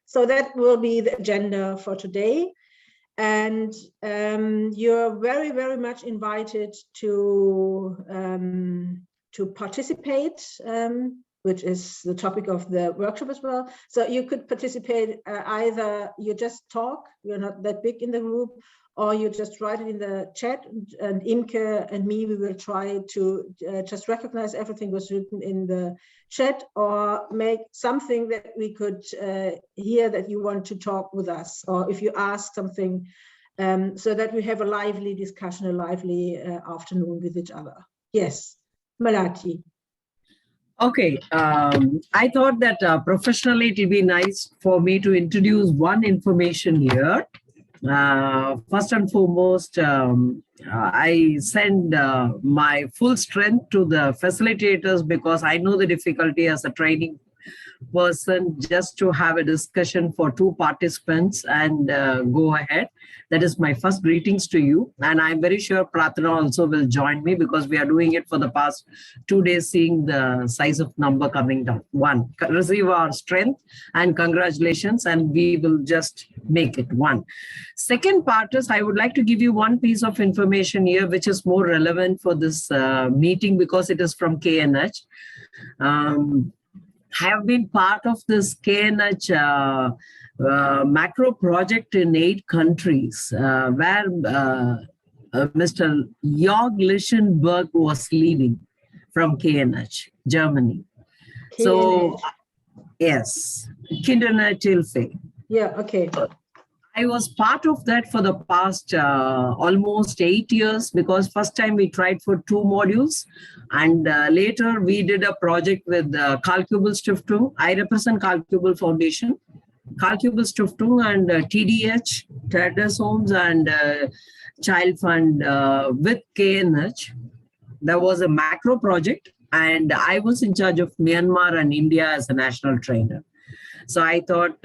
So that will be the agenda for today. And you're very, very much invited to participate, which is the topic of the workshop as well. So you could participate either you just talk, you're not that big in the group, or you just write it in the chat, and Imke and me, we will try to just recognize everything was written in the chat, or make something that we could hear that you want to talk with us, or if you ask something, so that we have a lively discussion, a lively afternoon with each other. Yes, Malati. Okay, I thought that professionally it would be nice for me to introduce one information here. First and foremost, I send my full strength to the facilitators, because I know the difficulty as a training person just to have a discussion for two participants and go ahead. That is my first greetings to you. And I'm very sure Pratana also will join me, because we are doing it for the past 2 days, seeing the size of number coming down. One, receive our strength and congratulations, and we will just make it one. Second part is, I would like to give you one piece of information here, which is more relevant for this meeting, because it is from KNH. I have been part of this KNH macro project in 8 countries, where Mr. Jörg Lichtenberg was leading from KNH, Germany. KNH. So, yes, Kindernothilfe. Yeah, okay. I was part of that for the past almost 8 years, because first time we tried for 2 modules, and later we did a project with Kalkübel Stiftung. I represent Kalkübel Foundation, Kalkübel Stiftung, and TDH, Terre, Homes, and Child Fund with KNH. There was a macro project, and I was in charge of Myanmar and India as a national trainer. So I thought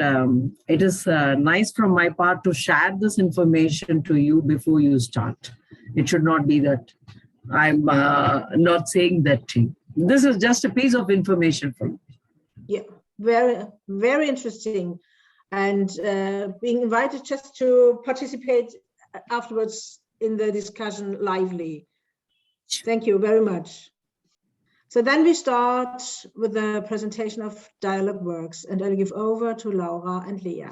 it is nice from my part to share this information to you before you start. It should not be that I'm not saying that to you. This is just a piece of information for you. Yeah, very, very interesting. And being invited just to participate afterwards in the discussion lively. Thank you very much. So then we start with the presentation of Dialog Works, and I'll give over to Laura and Lea.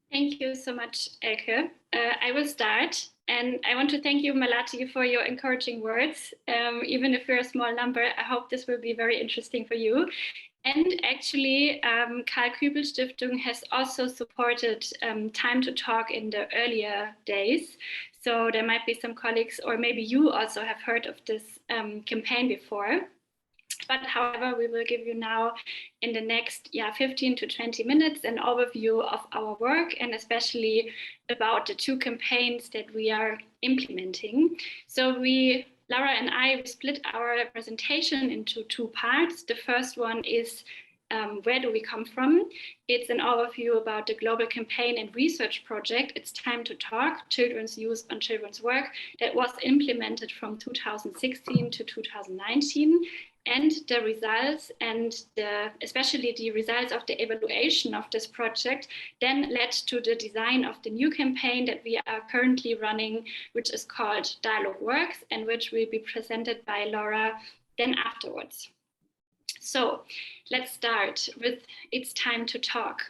Thank you so much, Elke. I will start, and I want to thank you, Malati, for your encouraging words. Even if we're a small number, I hope this will be very interesting for you. And actually, Kalkübel Stiftung has also supported Time to Talk in the earlier days. So there might be some colleagues, or maybe you also have heard of this campaign before. But however, we will give you now in the next 15 to 20 minutes an overview of our work, and especially about the 2 campaigns that we are implementing. So Laura and I split our presentation into 2 parts. The first one is where do we come from? It's an overview about the global campaign and research project, It's Time to Talk, Children's Use on Children's Work, that was implemented from 2016 to 2019. And the results, and especially the results of the evaluation of this project, then led to the design of the new campaign that we are currently running, which is called Dialog Works, and which will be presented by Laura then afterwards. So let's start with It's Time to Talk.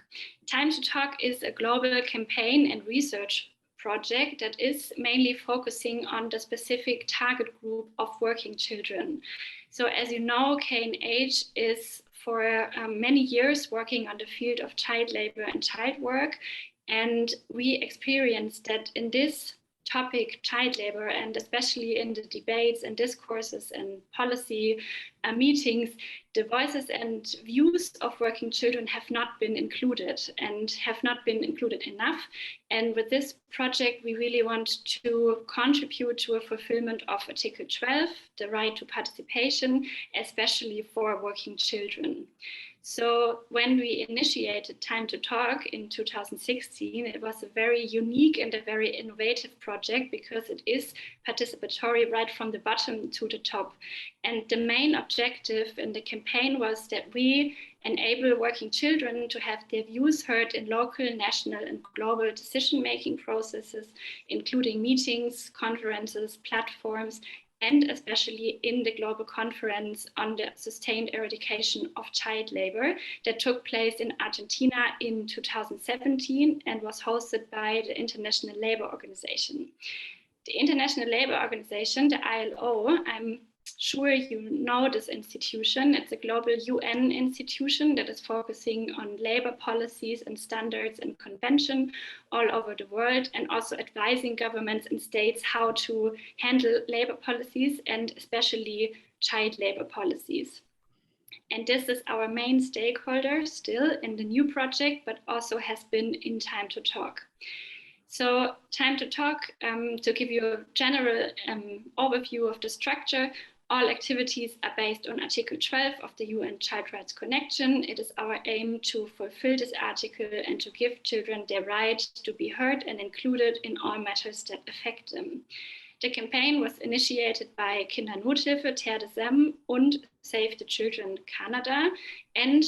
Time to Talk is a global campaign and research project that is mainly focusing on the specific target group of working children. So as you know, KNH is for many years working on the field of child labor and child work. And we experienced that in this topic, child labor, and especially in the debates and discourses and policy meetings, the voices and views of working children have not been included, and have not been included enough. And with this project, we really want to contribute to a fulfillment of Article 12, the right to participation, especially for working children. So when we initiated Time to Talk in 2016, it was a very unique and a very innovative project because it is participatory right from the bottom to the top. And the main objective in the campaign was that we enable working children to have their views heard in local, national, and global decision-making processes, including meetings, conferences, platforms, and especially in the global conference on the sustained eradication of child labor that took place in Argentina in 2017 and was hosted by the International Labour Organization. The International Labour Organization, the ILO, I'm sure you know this institution. It's a global UN institution that is focusing on labor policies and standards and convention all over the world, and also advising governments and states how to handle labor policies and especially child labor policies. And this is our main stakeholder still in the new project, but also has been in Time to Talk. So Time to Talk, to give you a general overview of the structure, all activities are based on Article 12 of the UN Child Rights Convention. It is our aim to fulfill this article and to give children their right to be heard and included in all matters that affect them. The campaign was initiated by Kindernothilfe, terre, and Save the Children Canada, and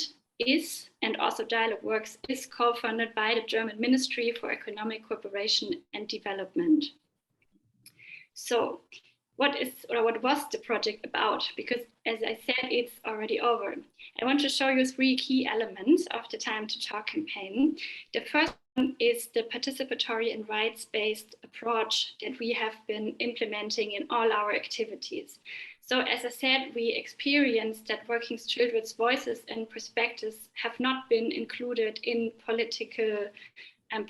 also Dialog Works is co-funded by the German Ministry for Economic Cooperation and Development. So what was the project about? Because as I said, it's already over. I want to show you 3 key elements of the Time to Talk campaign. The first one is the participatory and rights-based approach that we have been implementing in all our activities. So as I said, we experienced that working children's voices and perspectives have not been included in political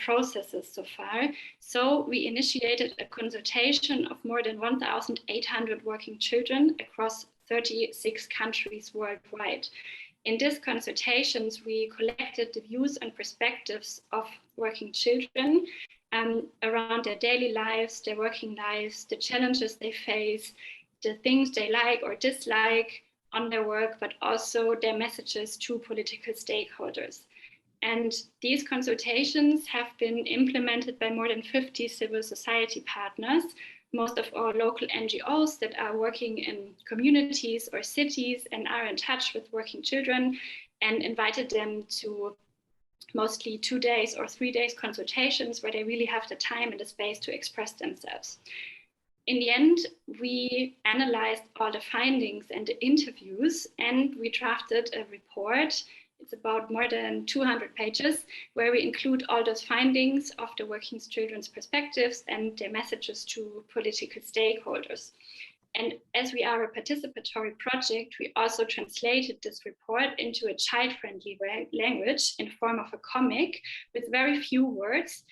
processes so far. So we initiated a consultation of more than 1,800 working children across 36 countries worldwide. In these consultations, we collected the views and perspectives of working children around their daily lives, their working lives, the challenges they face, the things they like or dislike on their work, but also their messages to political stakeholders. And these consultations have been implemented by more than 50 civil society partners, most of all local NGOs that are working in communities or cities and are in touch with working children, and invited them to mostly 2 days or 3 days consultations where they really have the time and the space to express themselves. In the end, we analyzed all the findings and the interviews, and we drafted a report. It's about more than 200 pages, where we include all those findings of the working children's perspectives and their messages to political stakeholders. And as we are a participatory project, we also translated this report into a child-friendly language in form of a comic with very few words.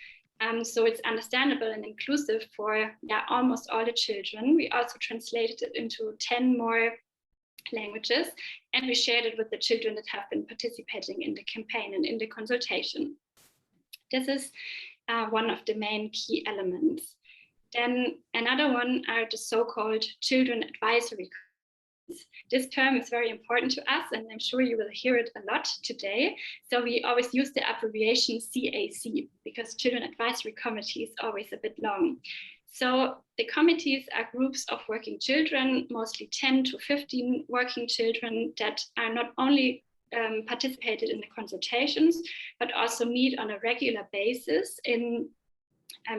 So it's understandable and inclusive for almost all the children. We also translated it into 10 more languages, and we shared it with the children that have been participating in the campaign and in the consultation. This is one of the main key elements. Then another one are the so-called children advisory committees. This term is very important to us, and I'm sure you will hear it a lot today. So we always use the abbreviation CAC because children advisory committee is always a bit long. So the committees are groups of working children, mostly 10 to 15 working children that are not only participated in the consultations, but also meet on a regular basis in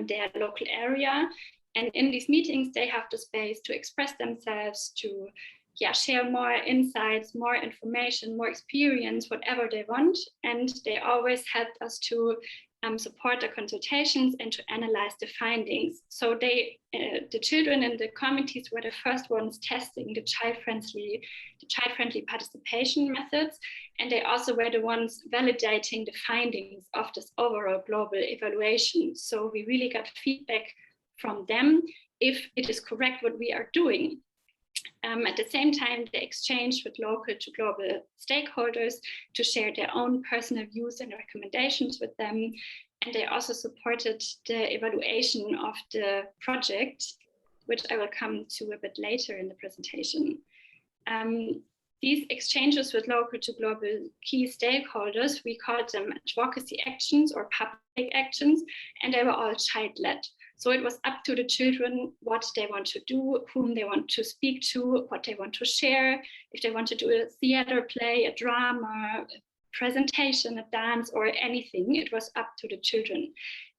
their local area. And in these meetings, they have the space to express themselves, to share more insights, more information, more experience, whatever they want. And they always help us to support the consultations and to analyze the findings. So the children in the committees were the first ones testing the child-friendly participation methods, and they also were the ones validating the findings of this overall global evaluation. So we really got feedback from them if it is correct what we are doing. At the same time, they exchanged with local to global stakeholders to share their own personal views and recommendations with them. And they also supported the evaluation of the project, which I will come to a bit later in the presentation. these exchanges with local to global key stakeholders, we called them advocacy actions or public actions, and they were all child-led. So it was up to the children what they want to do, whom they want to speak to, what they want to share, if they want to do a theater play, a drama, a presentation, a dance, or anything. It was up to the children.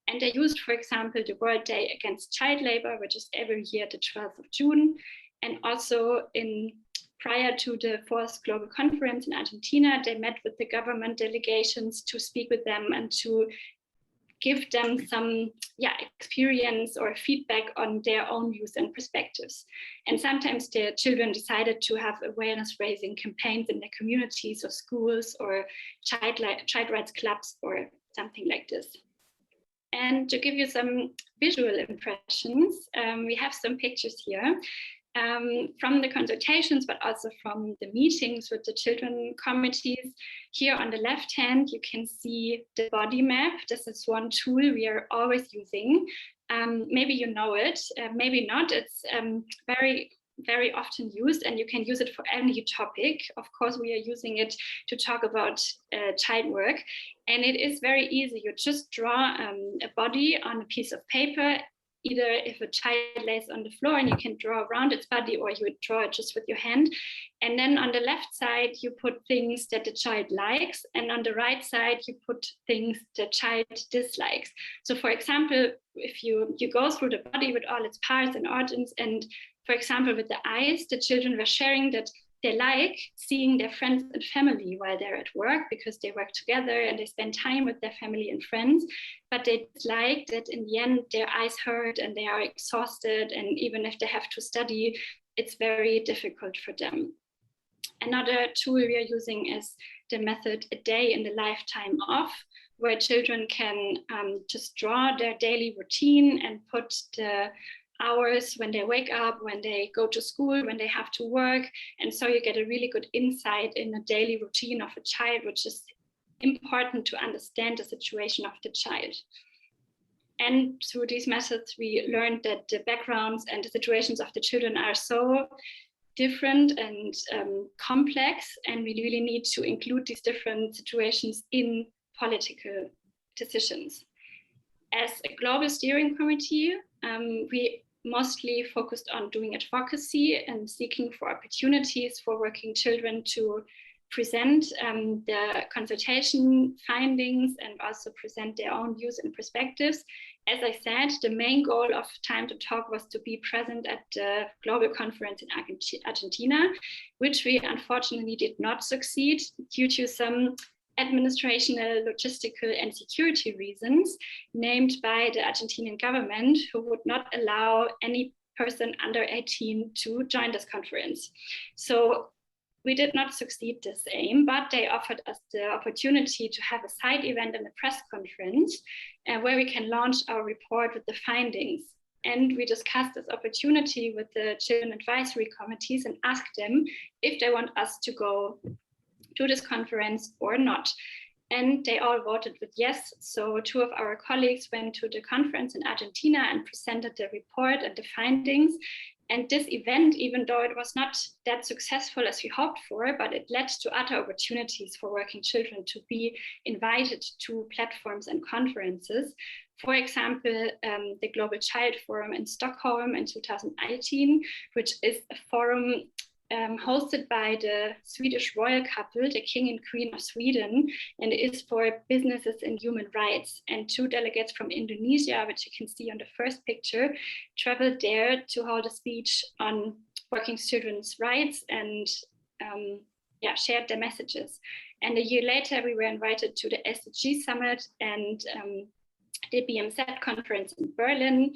And they used, for example, the World Day Against Child Labor, which is every year the 12th of June. And also prior to the 4th Global Conference in Argentina, they met with the government delegations to speak with them and to give them some experience or feedback on their own views and perspectives. And sometimes the children decided to have awareness raising campaigns in their communities or schools or child rights clubs or something like this. And to give you some visual impressions, we have some pictures here from the consultations, but also from the meetings with the children committees. Here on the left hand, you can see the body map. This is one tool we are always using. Maybe you know it, maybe not. It's very, very often used, and you can use it for any topic. Of course, we are using it to talk about child work. And it is very easy. You just draw a body on a piece of paper, either if a child lays on the floor and you can draw around its body, or you would draw it just with your hand. And then on the left side, you put things that the child likes. And on the right side, you put things the child dislikes. So for example, if you go through the body with all its parts and organs, and for example, with the eyes, the children were sharing that they like seeing their friends and family while they're at work, because they work together and they spend time with their family and friends, but they dislike that in the end their eyes hurt and they are exhausted, and even if they have to study, it's very difficult for them. Another tool we are using is the method A Day in the Lifetime of, where children can just draw their daily routine and put the hours when they wake up, when they go to school, when they have to work. And so you get a really good insight in the daily routine of a child, which is important to understand the situation of the child. And through these methods, we learned that the backgrounds and the situations of the children are so different and complex, and we really need to include these different situations in political decisions. As a global steering committee, we mostly focused on doing advocacy and seeking for opportunities for working children to present the consultation findings and also present their own views and perspectives. As I said, the main goal of Time to Talk was to be present at the global conference in Argentina, which we unfortunately did not succeed due to some administrational, logistical, and security reasons named by the Argentinian government, who would not allow any person under 18 to join this conference. So we did not succeed this aim, but they offered us the opportunity to have a side event and a press conference where we can launch our report with the findings. And we discussed this opportunity with the children advisory committees and asked them if they want us to go to this conference or not. And they all voted with yes. So 2 of our colleagues went to the conference in Argentina and presented the report and the findings. And this event, even though it was not that successful as we hoped for, but it led to other opportunities for working children to be invited to platforms and conferences. For example, the Global Child Forum in Stockholm in 2018, which is a forum hosted by the Swedish royal couple, the King and Queen of Sweden, and it is for businesses and human rights. And 2 delegates from Indonesia, which you can see on the first picture, traveled there to hold a speech on working children's rights and shared their messages. And a year later, we were invited to the SDG Summit and the BMZ conference in Berlin.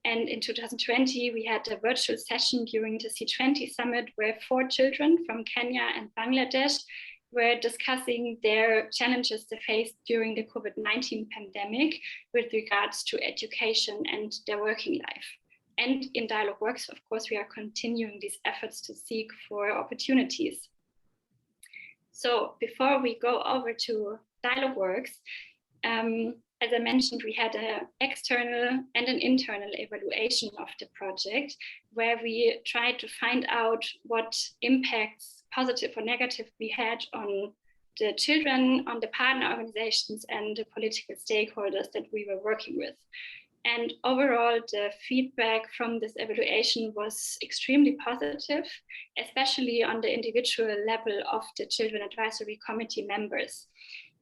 And in 2020, we had a virtual session during the C20 summit where 4 children from Kenya and Bangladesh were discussing their challenges they faced during the COVID-19 pandemic with regards to education and their working life. And in Dialog Works, of course, we are continuing these efforts to seek for opportunities. So before we go over to Dialog Works, as I mentioned, we had an external and an internal evaluation of the project, where we tried to find out what impacts, positive or negative, we had on the children, on the partner organizations, and the political stakeholders that we were working with. And overall, the feedback from this evaluation was extremely positive, especially on the individual level of the Children Advisory Committee members.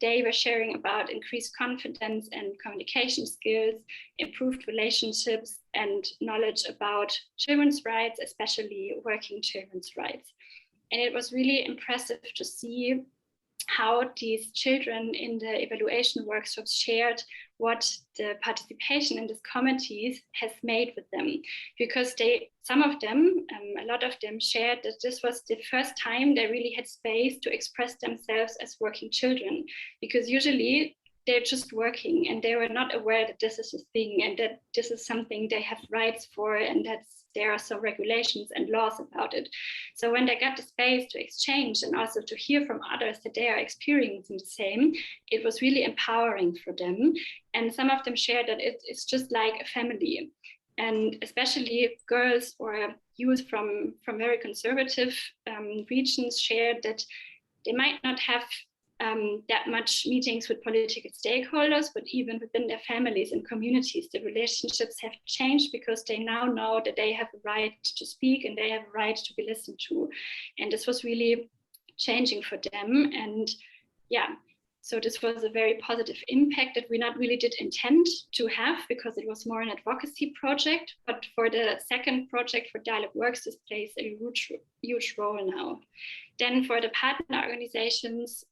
They were sharing about increased confidence and communication skills, improved relationships, and knowledge about children's rights, especially working children's rights. And it was really impressive to see how these children in the evaluation workshops shared what the participation in these committees has made with them, because some of them, a lot of them shared that this was the first time they really had space to express themselves as working children, because usually they're just working and they were not aware that this is a thing and that this is something they have rights for and that there are some regulations and laws about it. So when they got the space to exchange and also to hear from others that they are experiencing the same, it was really empowering for them. And some of them shared that it's just like a family. And especially girls or youth from very conservative regions shared that they might not have that much meetings with political stakeholders, but even within their families and communities, the relationships have changed because they now know that they have a right to speak and they have a right to be listened to. And this was really changing for them. And yeah, so this was a very positive impact that we not really did intend to have because it was more an advocacy project. But for the second project for Dialog Works, this plays a huge role now. Then for the partner organizations,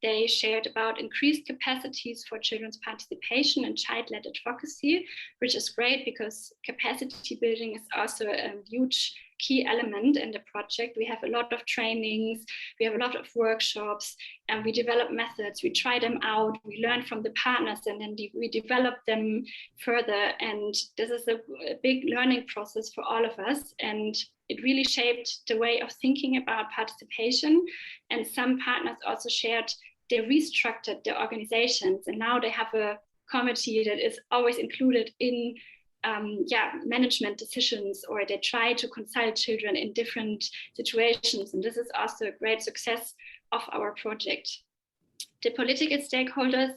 they shared about increased capacities for children's participation and child-led advocacy, which is great because capacity building is also a huge key element in the project. We have a lot of trainings, we have a lot of workshops, and we develop methods, we try them out, we learn from the partners, and then we develop them further. And this is a big learning process for all of us. And it really shaped the way of thinking about participation. And some partners also shared they restructured the organizations, and now they have a committee that is always included in management decisions, or they try to consult children in different situations. And this is also a great success of our project. The political stakeholders,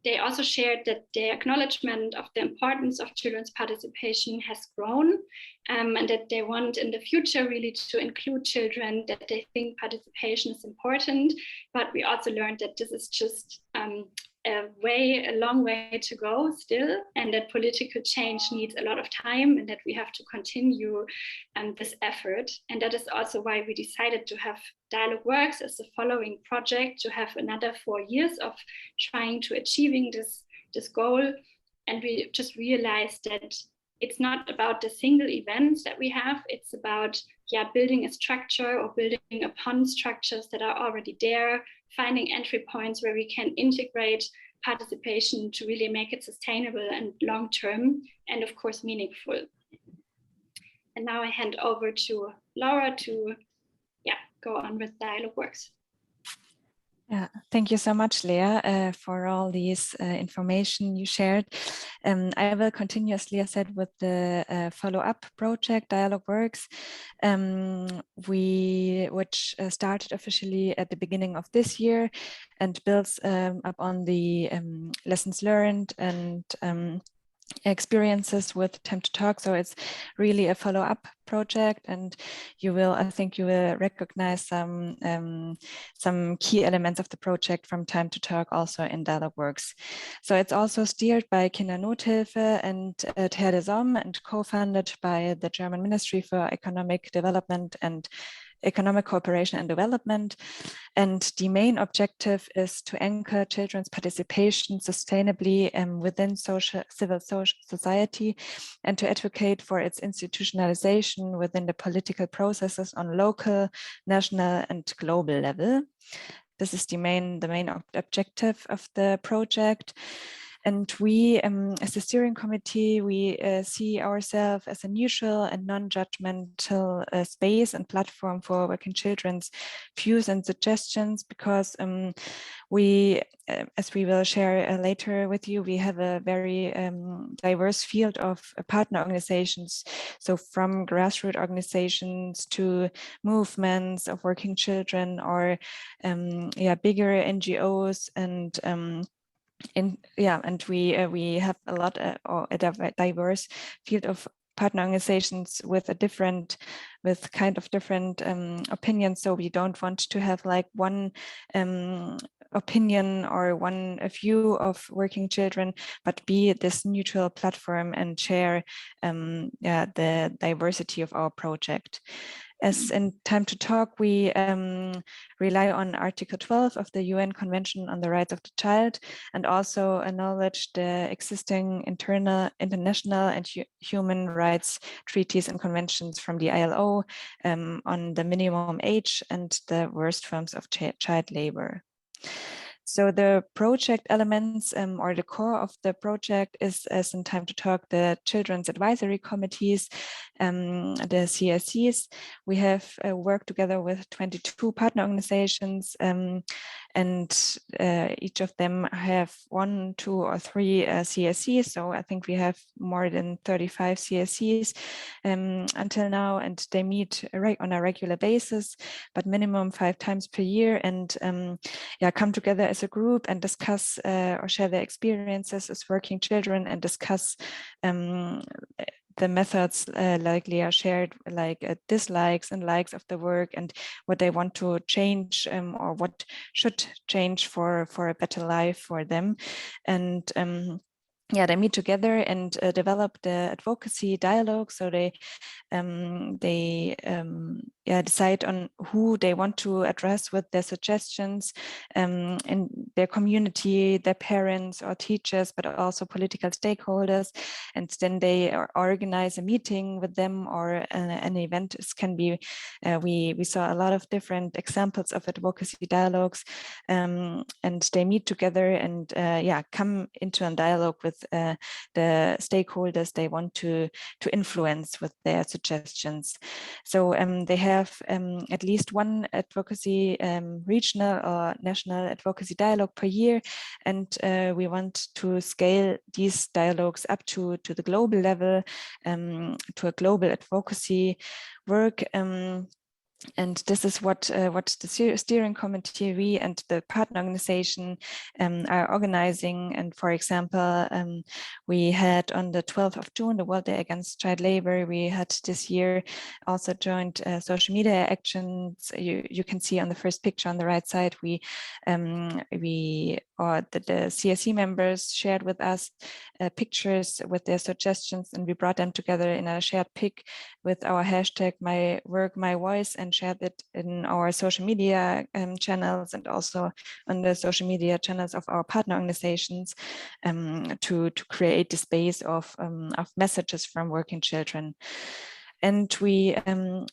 they also shared that the acknowledgement of the importance of children's participation has grown, and that they want in the future really to include children, that they think participation is important. But we also learned that this is just a long way to go still, and that political change needs a lot of time, and that we have to continue this effort. And that is also why we decided to have Dialog Works as the following project, to have another 4 years of trying to achieving this goal. And we just realized that it's not about the single events that we have, it's about building a structure or building upon structures that are already there, finding entry points where we can integrate participation to really make it sustainable and long-term, and of course meaningful. And now I hand over to Laura to go on with Dialog Works. Yeah, thank you so much, Lea, for all these information you shared. I will continue, as Lea said, with the follow-up project, Dialog Works, which started officially at the beginning of this year and builds up on the lessons learned and experiences with Time to Talk. So it's really a follow-up project, and I think you will recognize some key elements of the project from Time to Talk also in Dialog Works. So it's also steered by Kindernothilfe and terre, and co-funded by the German Ministry for Economic Development and Economic Cooperation and Development. And the main objective is to anchor children's participation sustainably within civil society, and to advocate for its institutionalization within the political processes on local, national, and global level. This is the main objective of the project. And we, as the steering committee, we see ourselves as a neutral and non-judgmental space and platform for working children's views and suggestions, because we, as we will share later with you, we have a very diverse field of partner organizations. So from grassroots organizations to movements of working children, or bigger NGOs, and and we have a lot or a diverse field of partner organizations with different opinions. So we don't want to have like one opinion or one view of working children, but be this neutral platform and share the diversity of our project. As in Time to Talk, we rely on Article 12 of the UN Convention on the Rights of the Child, and also acknowledge the existing international and human rights treaties and conventions from the ILO on the minimum age and the worst forms of child labor. So the project elements or the core of the project is, as in Time to Talk, the Children's Advisory Committees, the CSCs. We have worked together with 22 partner organizations, and each of them have 1, 2, or 3 CSCs. So I think we have more than 35 CSCs until now, and they meet on a regular basis, but minimum 5 times per year, and come together as a group and discuss or share their experiences as working children, and discuss the methods like Lea shared, like dislikes and likes of the work, and what they want to change or what should change for a better life for them. And they meet together and develop the advocacy dialogue. So they decide on who they want to address with their suggestions in their community, their parents or teachers, but also political stakeholders. And then they organize a meeting with them, or an event. It can be, we saw a lot of different examples of advocacy dialogues, and they meet together and come into a dialogue with the stakeholders they want to influence with their suggestions. So they have at least one advocacy regional or national advocacy dialogue per year, and we want to scale these dialogues up to the global level, to a global advocacy work. And this is what the steering committee, we and the partner organization are organizing. And for example, we had on the 12th of June, the World Day Against Child Labor. We had this year also joined social media actions. You can see on the first picture on the right side, the CSC members shared with us pictures with their suggestions, and we brought them together in a shared pic with our hashtag My Work, My Voice, and shared it in our social media channels, and also on the social media channels of our partner organizations, to create the space of messages from working children. And we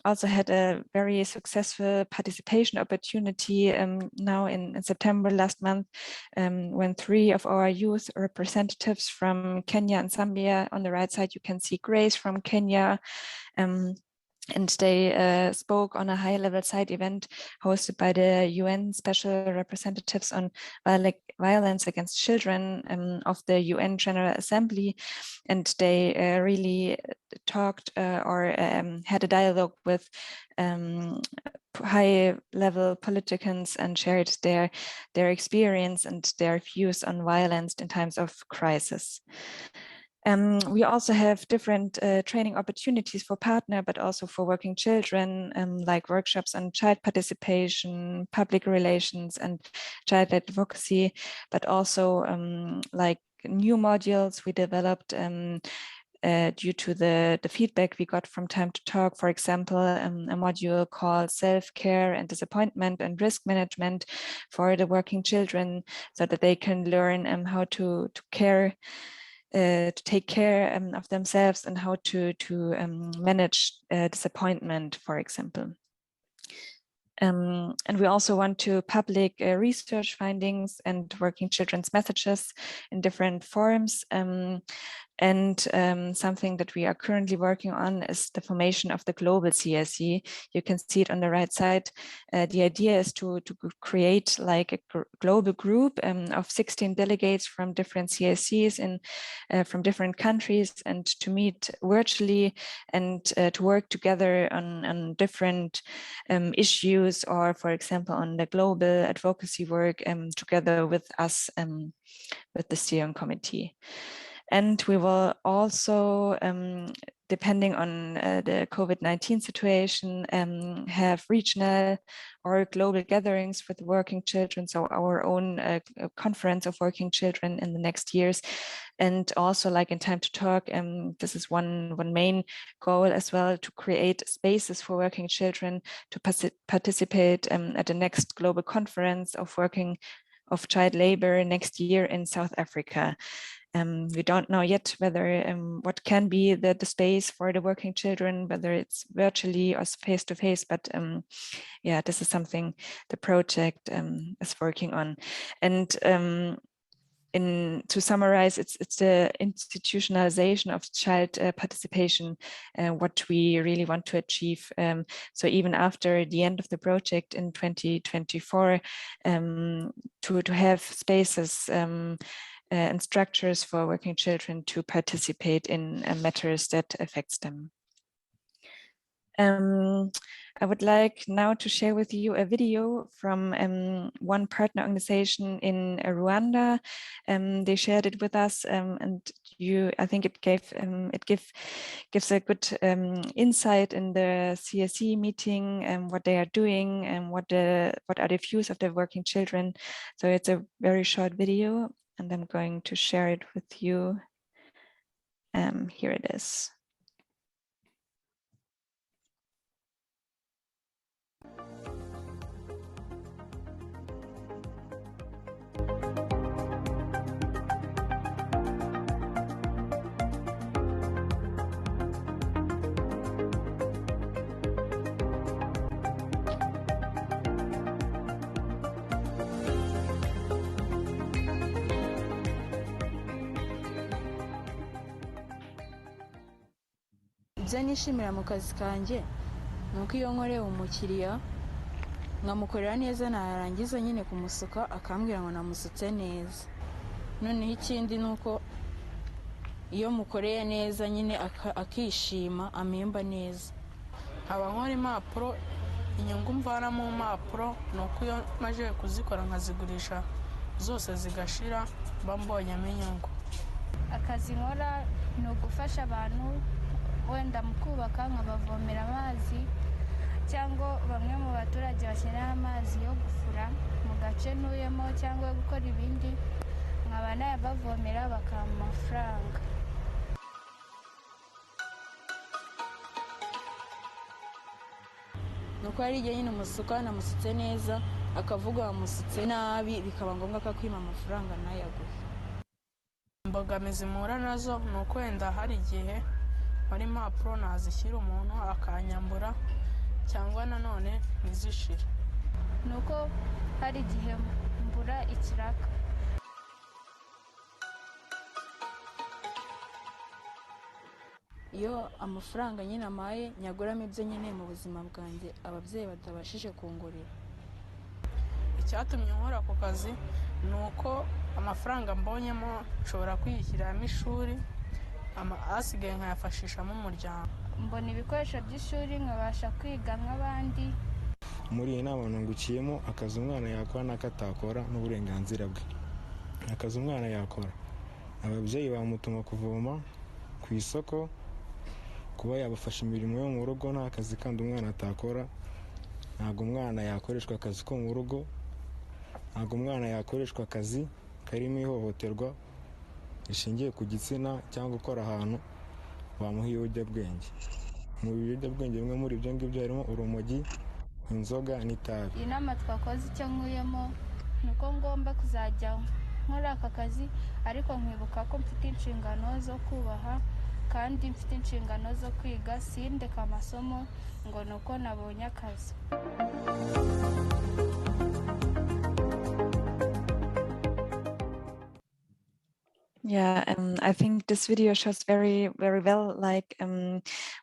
also had a very successful participation opportunity now in September last month, when 3 of our youth representatives from Kenya and Zambia, on the right side you can see Grace from Kenya, and they spoke on a high-level side event hosted by the UN Special Representatives on Violence Against Children of the UN General Assembly. And they really talked or had a dialogue with high-level politicians and shared their experience and their views on violence in times of crisis. We also have different training opportunities for partner, but also for working children, like workshops on child participation, public relations, and child advocacy, but also like new modules we developed due to the feedback we got from Time to Talk. For example, a module called Self-Care and Disappointment and Risk Management for the working children, so that they can learn how to care, to take care of themselves, and how to manage disappointment, for example. And we also want to public research findings and working children's messages in different forums. And something that we are currently working on is the formation of the global CSE. You can see it on the right side. The idea is to create like a global group of 16 delegates from different CSEs from different countries, and to meet virtually and to work together on different issues, or for example on the global advocacy work together with us, with the steering committee. And we will also, depending on the COVID-19 situation, have regional or global gatherings with working children, so our own conference of working children in the next years. And also, like in Time to Talk, this is one main goal as well, to create spaces for working children to participate at the next global conference of child labor next year in South Africa. We don't know yet whether what can be the space for the working children, whether it's virtually or face-to-face, but yeah, this is something the project is working on. And to summarize, it's the institutionalization of child participation, what we really want to achieve. So even after the end of the project in 2024, to have spaces and structures for working children to participate in matters that affects them. I would like now to share with you a video from one partner organization in Rwanda. They shared it with us, and I think it gives a good insight in the CSE meeting and what they are doing and what are the views of the working children. So it's a very short video, and I'm going to share it with you. Here it is. ibyo nishimira mu kazi kanjye ni uko iyo nkoreye umukiriya nkamukorera neza, narangiza nyine kumusuka akambwira ngo namusutse neza. Noneho ikindi ni uko iyo mukoreye neza nyine akishima, amemba neza. Aba nkora impapuro, inyungu mvana mu mpapuro ni uko iyo maze kuzikora nkazigurisha zose zigashira, mba mbonyemo inyungu. Akazi nkora ni ugufasha abantu wenda mu kubaka, nkabavomera amazi, cyangwa bamwe mu baturage bakenera amazi yo gufura mu gace ntuyemo cyangwa yo gukora ibindi, nkaba nayabavomera bakampa amafaranga. Nuko hari igihe nyine umusuka namusutse neza akavuga wamusutse nabi, bikaba ngombwa ko akwima amafaranga nayaguhe. Imbogamizi mpura nazo ni uko wenda hari igihe hari impapuro nazishyira umuntu akanyambura cyangwa nanone ntizishire. Nuko hari igihe mbura ikiraka. Iyo amafaranga nyine amaye nyaguramo ibyo nyine mu buzima bwanjye ababyeyi batabashije kungurira. Icyatumye nkora ako kazi ni uko amafaranga mbonyemo nshobora kwiyishyiramo ishuri, asigaye nkayafashishamo umuryango. Mbona ibikoresho by'ishuri nkabasha kwiga nk'abandi. Muri iyi nama nungukiyemo akazi umwana yakora n'akatakora n'uburenganzira bwe. Akazi umwana yakora, ababyeyi bamutuma kuvoma ku isoko, kuba yabafasha imirimo yo mu rugo nta kazi kandi umwana atakora. Ntabwo umwana yakoreshwa akazi ko mu rugo, ntabwo umwana yakoreshwa akazi karimo ihohoterwa rishingiye ku gitsina cyangwa gukora ahantu bamuha ibiyobyabwenge. Mu biyobyabwenge bimwe muri ibyo ngibyo harimo urumogi, inzoga n'itabi. Iyi nama twakoze icyo nkuyemo ni uko ngomba kuzajya nkora aka kazi, ariko nkibuka ko mfite inshingano zo kubaha kandi mfite inshingano zo kwiga sindeka amasomo ngo nuko nabonye akazi. Yeah, I think this video shows very well like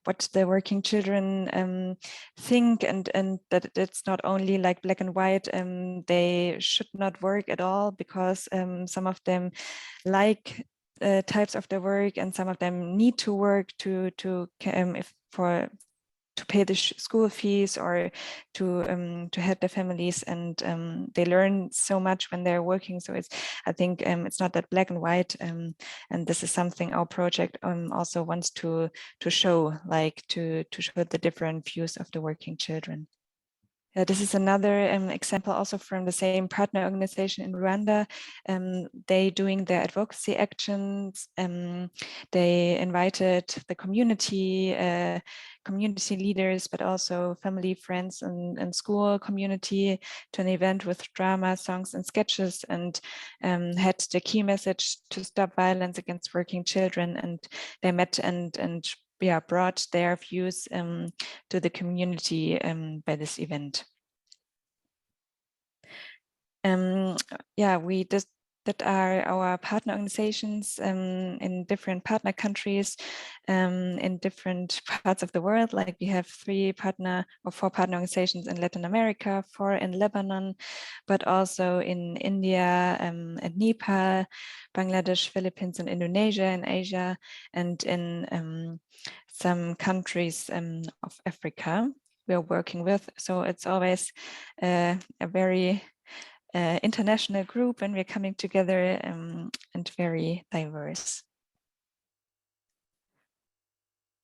what the working children think, and that it's not only like black and white. They should not work at all because some of them like types of the work, and some of them need to work to pay the school fees or to help their families, and they learn so much when they're working. So I think it's not that black and white, and this is something our project also wants to show, like to show the different views of the working children. This is another example also from the same partner organization in Rwanda. They doing their advocacy actions. They invited the community leaders, but also family, friends, and school community to an event with drama, songs, and sketches, and had the key message to stop violence against working children. And they met and brought their views to the community by this event. We just that are our partner organizations in different partner countries, in different parts of the world. Like we have 4 partner organizations in Latin America, 4 in Lebanon, but also in India and Nepal, Bangladesh, Philippines, and Indonesia in Asia, and in some countries of Africa we are working with. So it's always a very international group, and we're coming together and very diverse.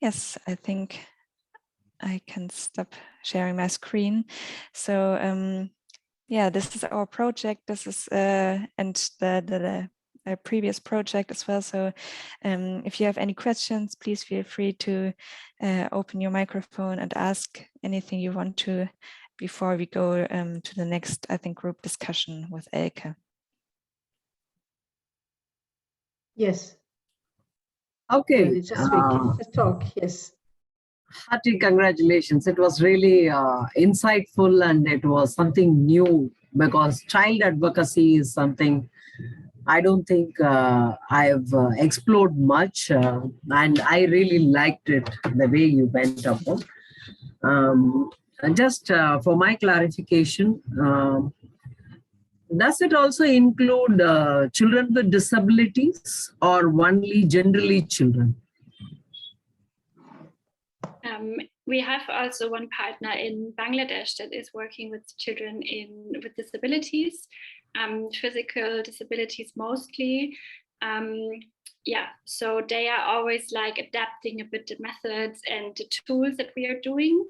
Yes, I think I can stop sharing my screen. So this is our project. This is and the previous project as well. So if you have any questions, please feel free to open your microphone and ask anything you want to before we go to the next, I think, group discussion with Elke. Yes. Okay. Just talk. Yes. Hearty congratulations. It was really insightful, and it was something new, because child advocacy is something I don't think I've explored much, and I really liked it, the way you went about. And just for my clarification, does it also include children with disabilities, or only generally children? We have also one partner in Bangladesh that is working with children with disabilities, physical disabilities mostly. So they are always like adapting a bit the methods and the tools that we are doing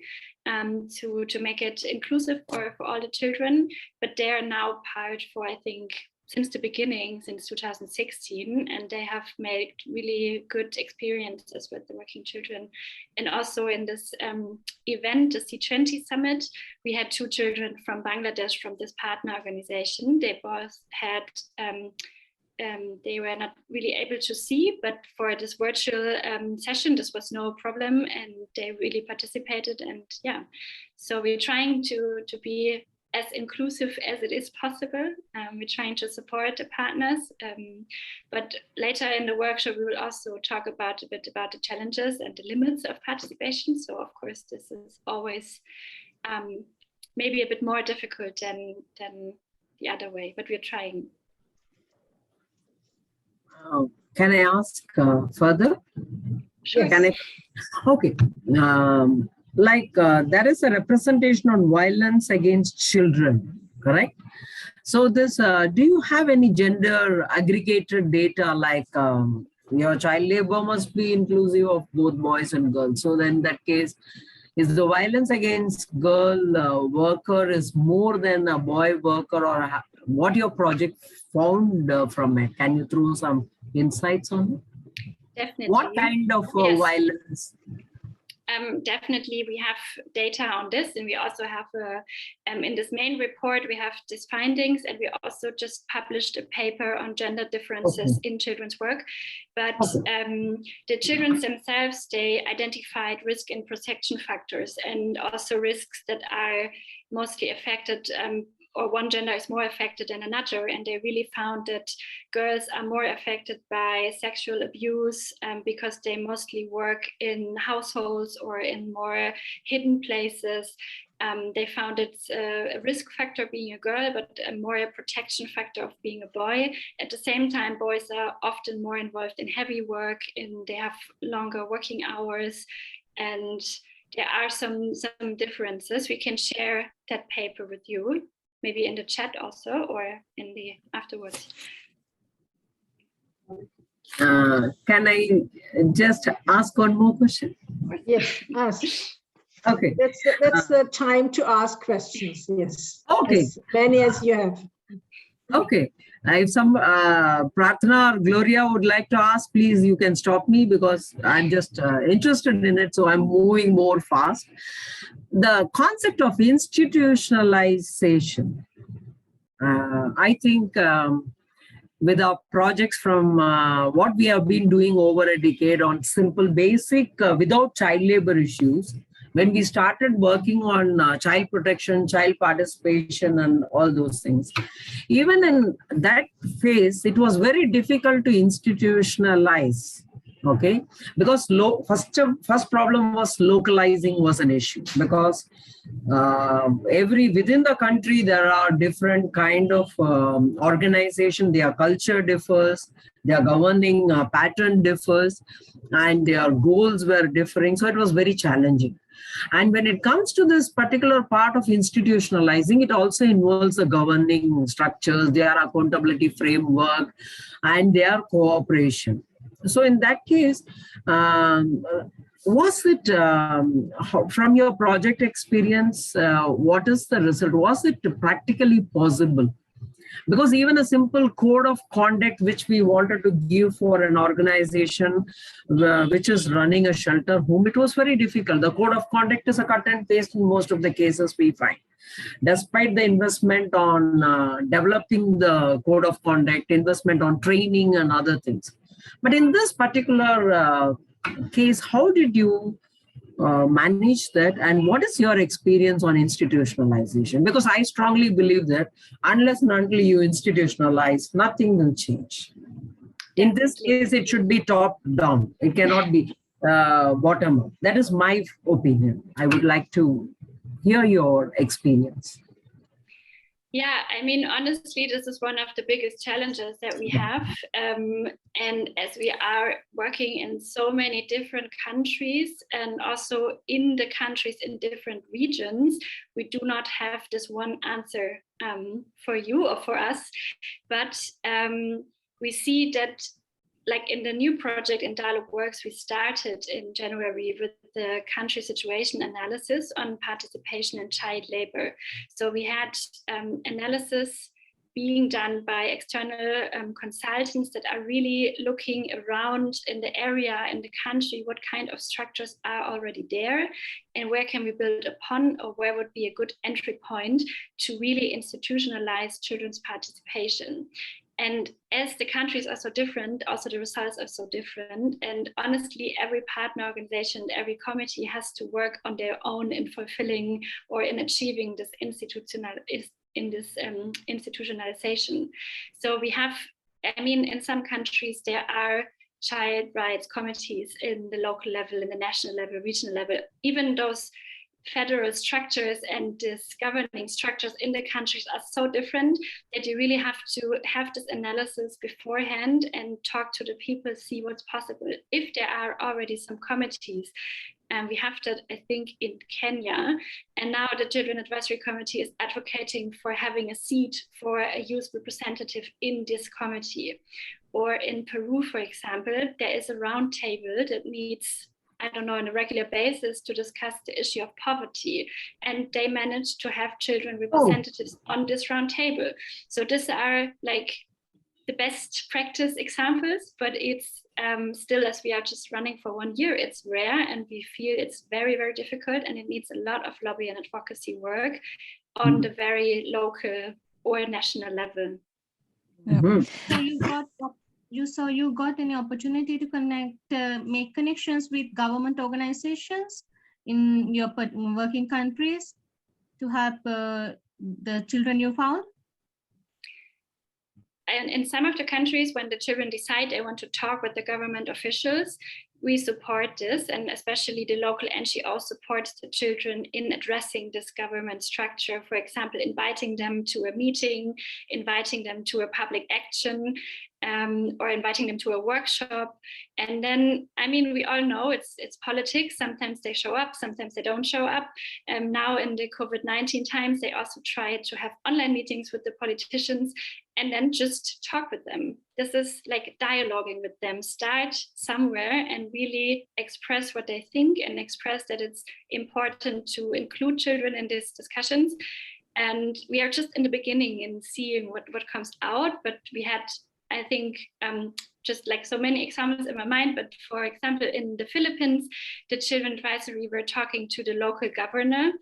to make it inclusive for all the children. But they are now part for, I think, since the beginning, since 2016, and they have made really good experiences with the working children. And also in this event, the C20 Summit, we had 2 children from Bangladesh from this partner organization. They both had, they were not really able to see, but for this virtual session, this was no problem, and they really participated. And so we're trying to be as inclusive as it is possible. We're trying to support the partners, but later in the workshop, we will also talk a bit about the challenges and the limits of participation. So of course, this is always maybe a bit more difficult than the other way, but we're trying. Can I ask further? Sure. Can I? Okay. There is a representation on violence against children, correct? So this, do you have any gender aggregated data, like your child labor must be inclusive of both boys and girls? So then in that case, is the violence against girl worker is more than a boy worker, or what your project found from it? Can you throw some insights on it? Definitely. What kind of violence? definitely we have data on this, and we also have in this main report we have these findings, and we also just published a paper on gender differences in children's work. But the children themselves, they identified risk and protection factors, and also risks that are mostly affected, or one gender is more affected than another, and they really found that girls are more affected by sexual abuse because they mostly work in households or in more hidden places. They found it's a risk factor being a girl, but more a protection factor of being a boy. At the same time, boys are often more involved in heavy work, and they have longer working hours, and there are some differences. We can share that paper with you, maybe in the chat also, or in the afterwards. Can I just ask one more question? Yes, ask. Okay. That's the time to ask questions. Yes. Okay. As many as you have. Okay. If some Pratna or Gloria would like to ask, please, you can stop me, because I'm just interested in it, so I'm moving more fast. The concept of institutionalization, I think with our projects from what we have been doing over a decade on simple, basic, without child labor issues, when we started working on child protection, child participation, and all those things, even in that phase, it was very difficult to institutionalize. Okay, because first problem was localizing was an issue, because within the country there are different kind of organization, their culture differs, their governing pattern differs, and their goals were differing, so it was very challenging. And when it comes to this particular part of institutionalizing, it also involves the governing structures, their accountability framework, and their cooperation. So in that case, was it, from your project experience, what is the result? Was it practically possible? Because even a simple code of conduct which we wanted to give for an organization which is running a shelter home, it was very difficult. The code of conduct is a cut and paste in most of the cases we find. Despite the investment on developing the code of conduct, investment on training and other things. But in this particular case, how did you manage that, and what is your experience on institutionalization? Because I strongly believe that unless and until you institutionalize, nothing will change. In this case, it should be top down. It cannot be bottom up. That is my opinion. I would like to hear your experience. Yeah, I mean, honestly, this is one of the biggest challenges that we have. And as we are working in so many different countries, and also in the countries in different regions, we do not have this one answer for you or for us. But we see that, like in the new project in Dialog Works, we started in January with the country situation analysis on participation in child labor. So we had analysis being done by external consultants that are really looking around in the area, in the country, what kind of structures are already there, and where can we build upon, or where would be a good entry point to really institutionalize children's participation. And as the countries are so different, also the results are so different. And honestly, every partner organization, every committee has to work on their own in fulfilling or in achieving this institutionalization. So we have, I mean, in some countries, there are child rights committees in the local level, in the national level, regional level. Even those federal structures and this governing structures in the countries are so different that you really have to have this analysis beforehand and talk to the people, see what's possible. If there are already some committees, and we have that, I think, in Kenya, and now the Children Advisory Committee is advocating for having a seat for a youth representative in this committee. Or in Peru, for example, there is a roundtable that meets, I don't know, on a regular basis to discuss the issue of poverty. And they managed to have children representatives on this round table. So these are like the best practice examples, but it's still, as we are just running for 1 year, it's rare, and we feel it's very, very difficult, and it needs a lot of lobby and advocacy work on the very local or national level. Yeah. So you got any opportunity to connect, make connections with government organizations in your working countries to help the children you found? And in some of the countries, when the children decide they want to talk with the government officials, we support this, and especially the local NGO supports the children in addressing this government structure. For example, inviting them to a meeting, inviting them to a public action, or inviting them to a workshop. And then, I mean, we all know it's politics. Sometimes they show up, sometimes they don't show up. Now in the COVID-19 times, they also try to have online meetings with the politicians and then just talk with them. This is like dialoguing with them. Start somewhere and really express what they think and express that it's important to include children in these discussions. And we are just in the beginning in seeing what comes out, but we had, I think, just like so many examples in my mind, but for example, in the Philippines, the Children Advisory were talking to the local governor,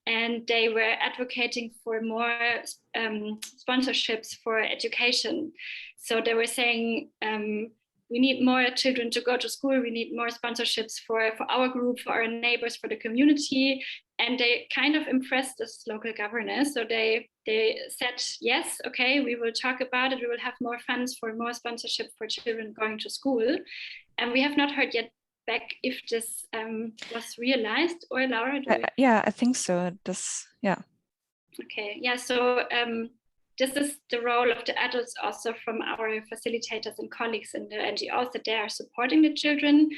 and they were advocating for more sponsorships for education. So they were saying, we need more children to go to school, we need more sponsorships for our group, for our neighbors, for the community. And they kind of impressed this local governor. So they said, yes, okay, we will talk about it. We will have more funds for more sponsorship for children going to school. And we have not heard yet back if this was realized. Or Laura? Yeah, I think so. Yeah. Okay, yeah, so this is the role of the adults also from our facilitators and colleagues in the NGOs, that they are supporting the children,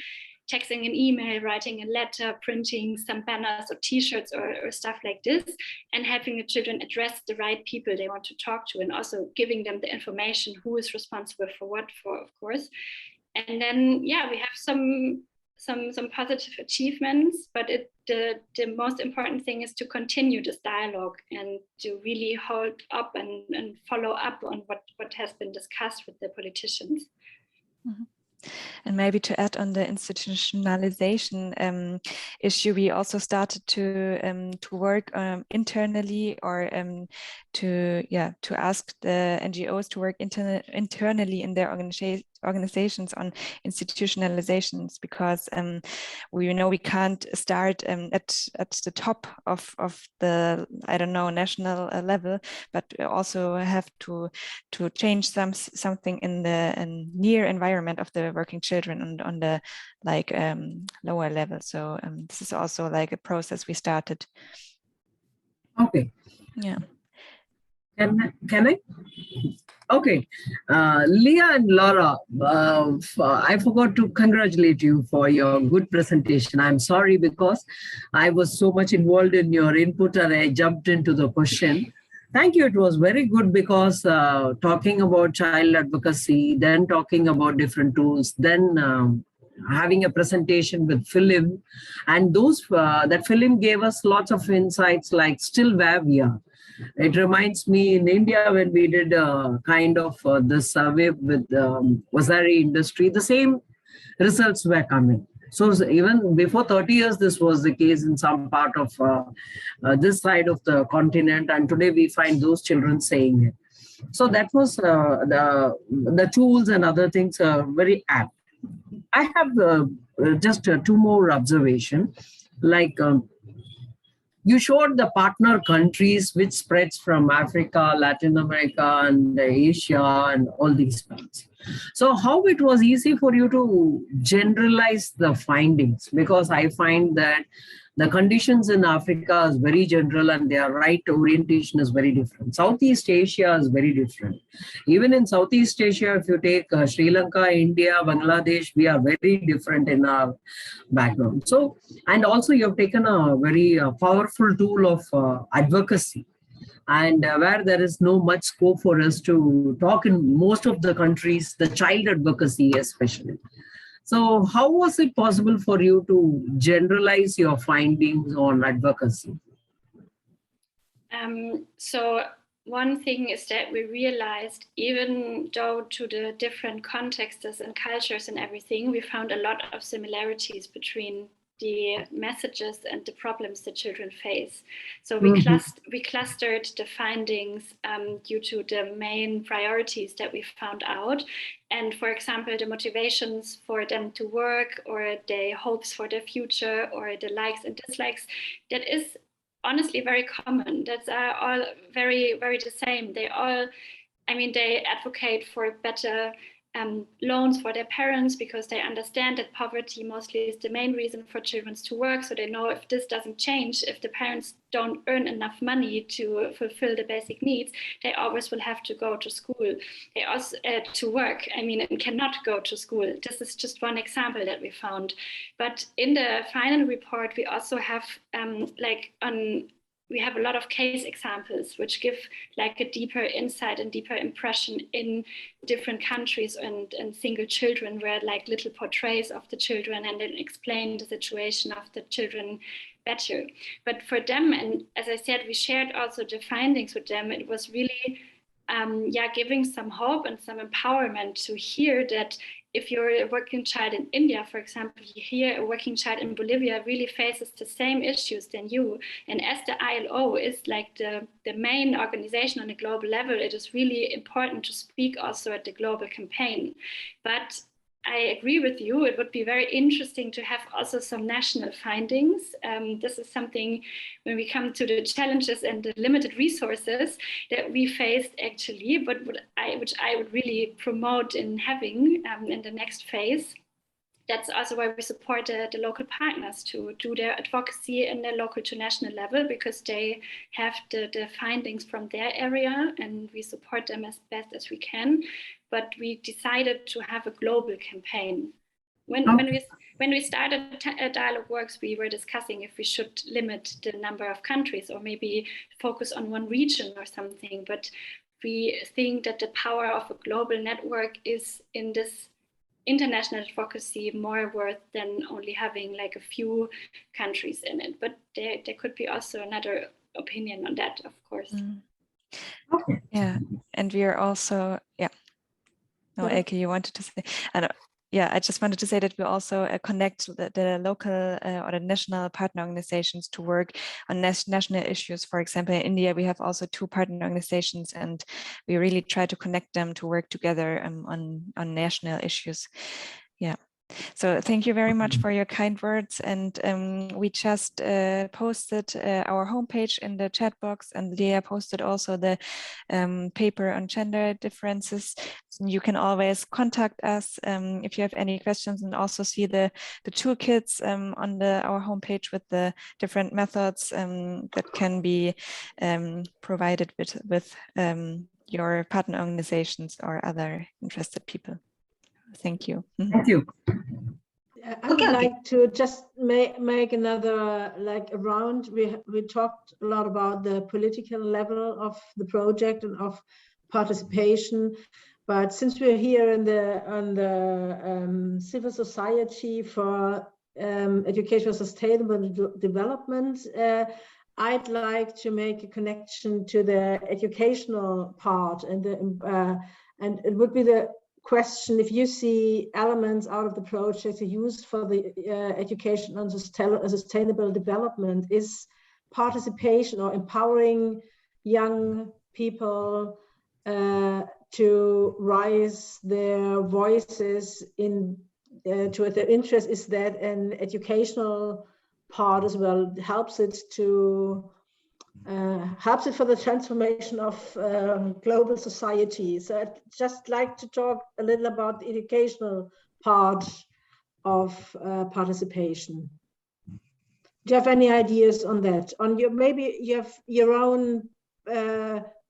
texting an email, writing a letter, printing some banners or t-shirts or stuff like this, and having the children address the right people they want to talk to, and also giving them the information who is responsible for what, of course. And then, yeah, we have some positive achievements, but the most important thing is to continue this dialogue and to really hold up and follow up on what has been discussed with the politicians. Mm-hmm. And maybe to add on the institutionalization issue, we also started to work internally, or to ask the NGOs to work internally in their organizations on institutionalizations, because we know we can't start at the top of the, I don't know, national level, but we also have to change something in the near environment of the working children on the like lower level. So this is also like a process we started. Okay. Yeah. Can I? Okay, Lea and Laura, I forgot to congratulate you for your good presentation. I'm sorry because I was so much involved in your input and I jumped into the question. Thank you. It was very good because talking about child advocacy, then talking about different tools, then having a presentation with film, and that film gave us lots of insights, like still where we are. It reminds me in India when we did kind of this survey with Wasari industry, the same results were coming. So even before 30 years, this was the case in some part of this side of the continent. And today we find those children saying it. So that was the tools and other things are very apt. I have just two more observations. Like you showed the partner countries which spreads from Africa, Latin America, and Asia, and all these things. So how it was easy for you to generalize the findings? Because I find that the conditions in Africa is very general and their right orientation is very different. Southeast Asia is very different. Even in Southeast Asia, if you take Sri Lanka, India, Bangladesh, we are very different in our background. So, and also you have taken a very powerful tool of advocacy, and where there is no much scope for us to talk in most of the countries, the child advocacy especially. So how was it possible for you to generalize your findings on advocacy? So one thing is that we realized, even though to the different contexts and cultures and everything, we found a lot of similarities between the messages and the problems that children face. So we clustered the findings due to the main priorities that we found out. And for example, the motivations for them to work, or the hopes for their future, or the likes and dislikes, that is honestly very common. That's all very, very the same. They all, I mean, they advocate for better loans for their parents, because they understand that poverty mostly is the main reason for children to work. So they know if this doesn't change, if the parents don't earn enough money to fulfill the basic needs, they always will have to go to school. They also to work, I mean, and cannot go to school. This is just one example that we found. But in the final report, we also have we have a lot of case examples which give like a deeper insight and deeper impression in different countries and single children, where like little portraits of the children and then explain the situation of the children better. But for them, and as I said, we shared also the findings with them, it was really giving some hope and some empowerment to hear that if you're a working child in India, for example, you hear a working child in Bolivia really faces the same issues than you. And as the ILO is like the main organization on a global level, it is really important to speak also at the global campaign. But I agree with you, it would be very interesting to have also some national findings. This is something, when we come to the challenges and the limited resources that we faced actually, but which I would really promote in having in the next phase. That's also why we support the local partners to do their advocacy in the local to national level, because they have the findings from their area, and we support them as best as we can. But we decided to have a global campaign. When we started Dialog Works, we were discussing if we should limit the number of countries or maybe focus on one region or something. But we think that the power of a global network is in this international advocacy more worth than only having like a few countries in it. But there could be also another opinion on that, of course. Okay. Yeah, and we are also, No, Elke, you wanted to say? I just wanted to say that we also connect the local or the national partner organizations to work on national issues. For example, in India, we have also 2 partner organizations, and we really try to connect them to work together on national issues. Yeah. So thank you very much for your kind words. And we just posted our homepage in the chat box, and Lea posted also the paper on gender differences. So you can always contact us if you have any questions, and also see the toolkits on our homepage with the different methods that can be provided with your partner organizations or other interested people. Thank you. Thank you. I would like to just make another round. We talked a lot about the political level of the project and of participation, but since we're here on the civil society for education for sustainable development, I'd like to make a connection to the educational part, and it would be the question, if you see elements out of the project used for the education on sustainable development, is participation or empowering young people to raise their voices to their interest, is that an educational part as well? Helps it for the transformation of global society. So I'd just like to talk a little about the educational part of participation. Do you have any ideas on that? Maybe you have your own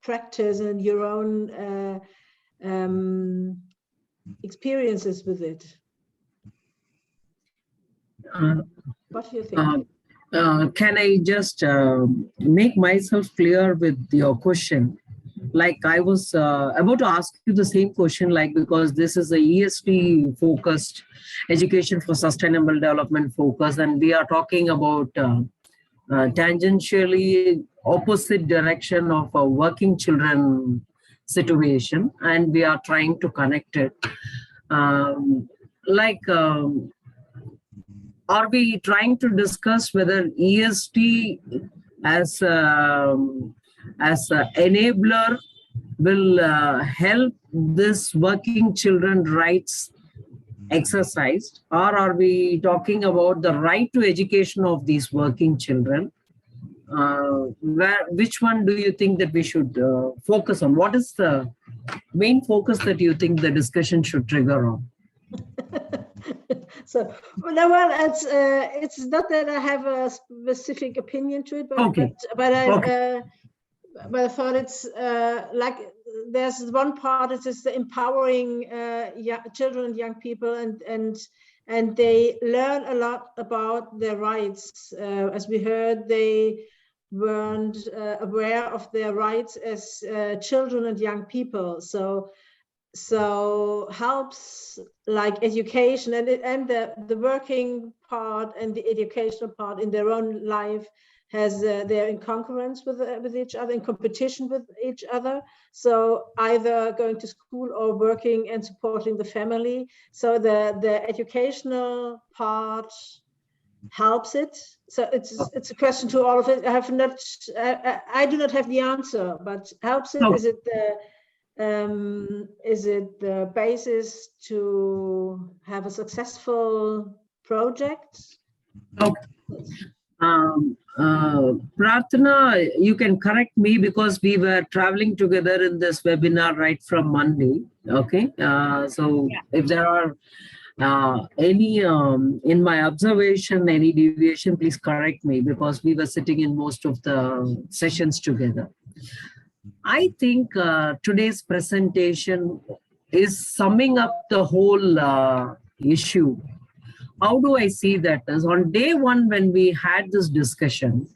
practice and your own experiences with it. What do you think? Can I just make myself clear with your question? Like, I was about to ask you the same question, because this is a ESD focused education for sustainable development focus, and we are talking about tangentially opposite direction of a working children situation, and we are trying to connect it. Are we trying to discuss whether EST as an enabler will help this working children rights exercised, or are we talking about the right to education of these working children? Which one do you think that we should focus on? What is the main focus that you think the discussion should trigger on? So, well, it's not that I have a specific opinion to it, but okay. but I thought it's like there's one part. It is the empowering children and young people, and they learn a lot about their rights. As we heard, they weren't aware of their rights as children and young people. So helps like education and the working part and the educational part in their own life has they're in concurrence with each other, in competition with each other. So either going to school or working and supporting the family. So the educational part helps it. So it's a question to all of it. I do not have the answer, but helps it. No. Is it the basis to have a successful project? Okay. Prarthana, you can correct me because we were traveling together in this webinar right from Monday. Okay. If there are any, in my observation, any deviation, please correct me because we were sitting in most of the sessions together. I think today's presentation is summing up the whole issue. How do I see that? As on day one, when we had this discussion,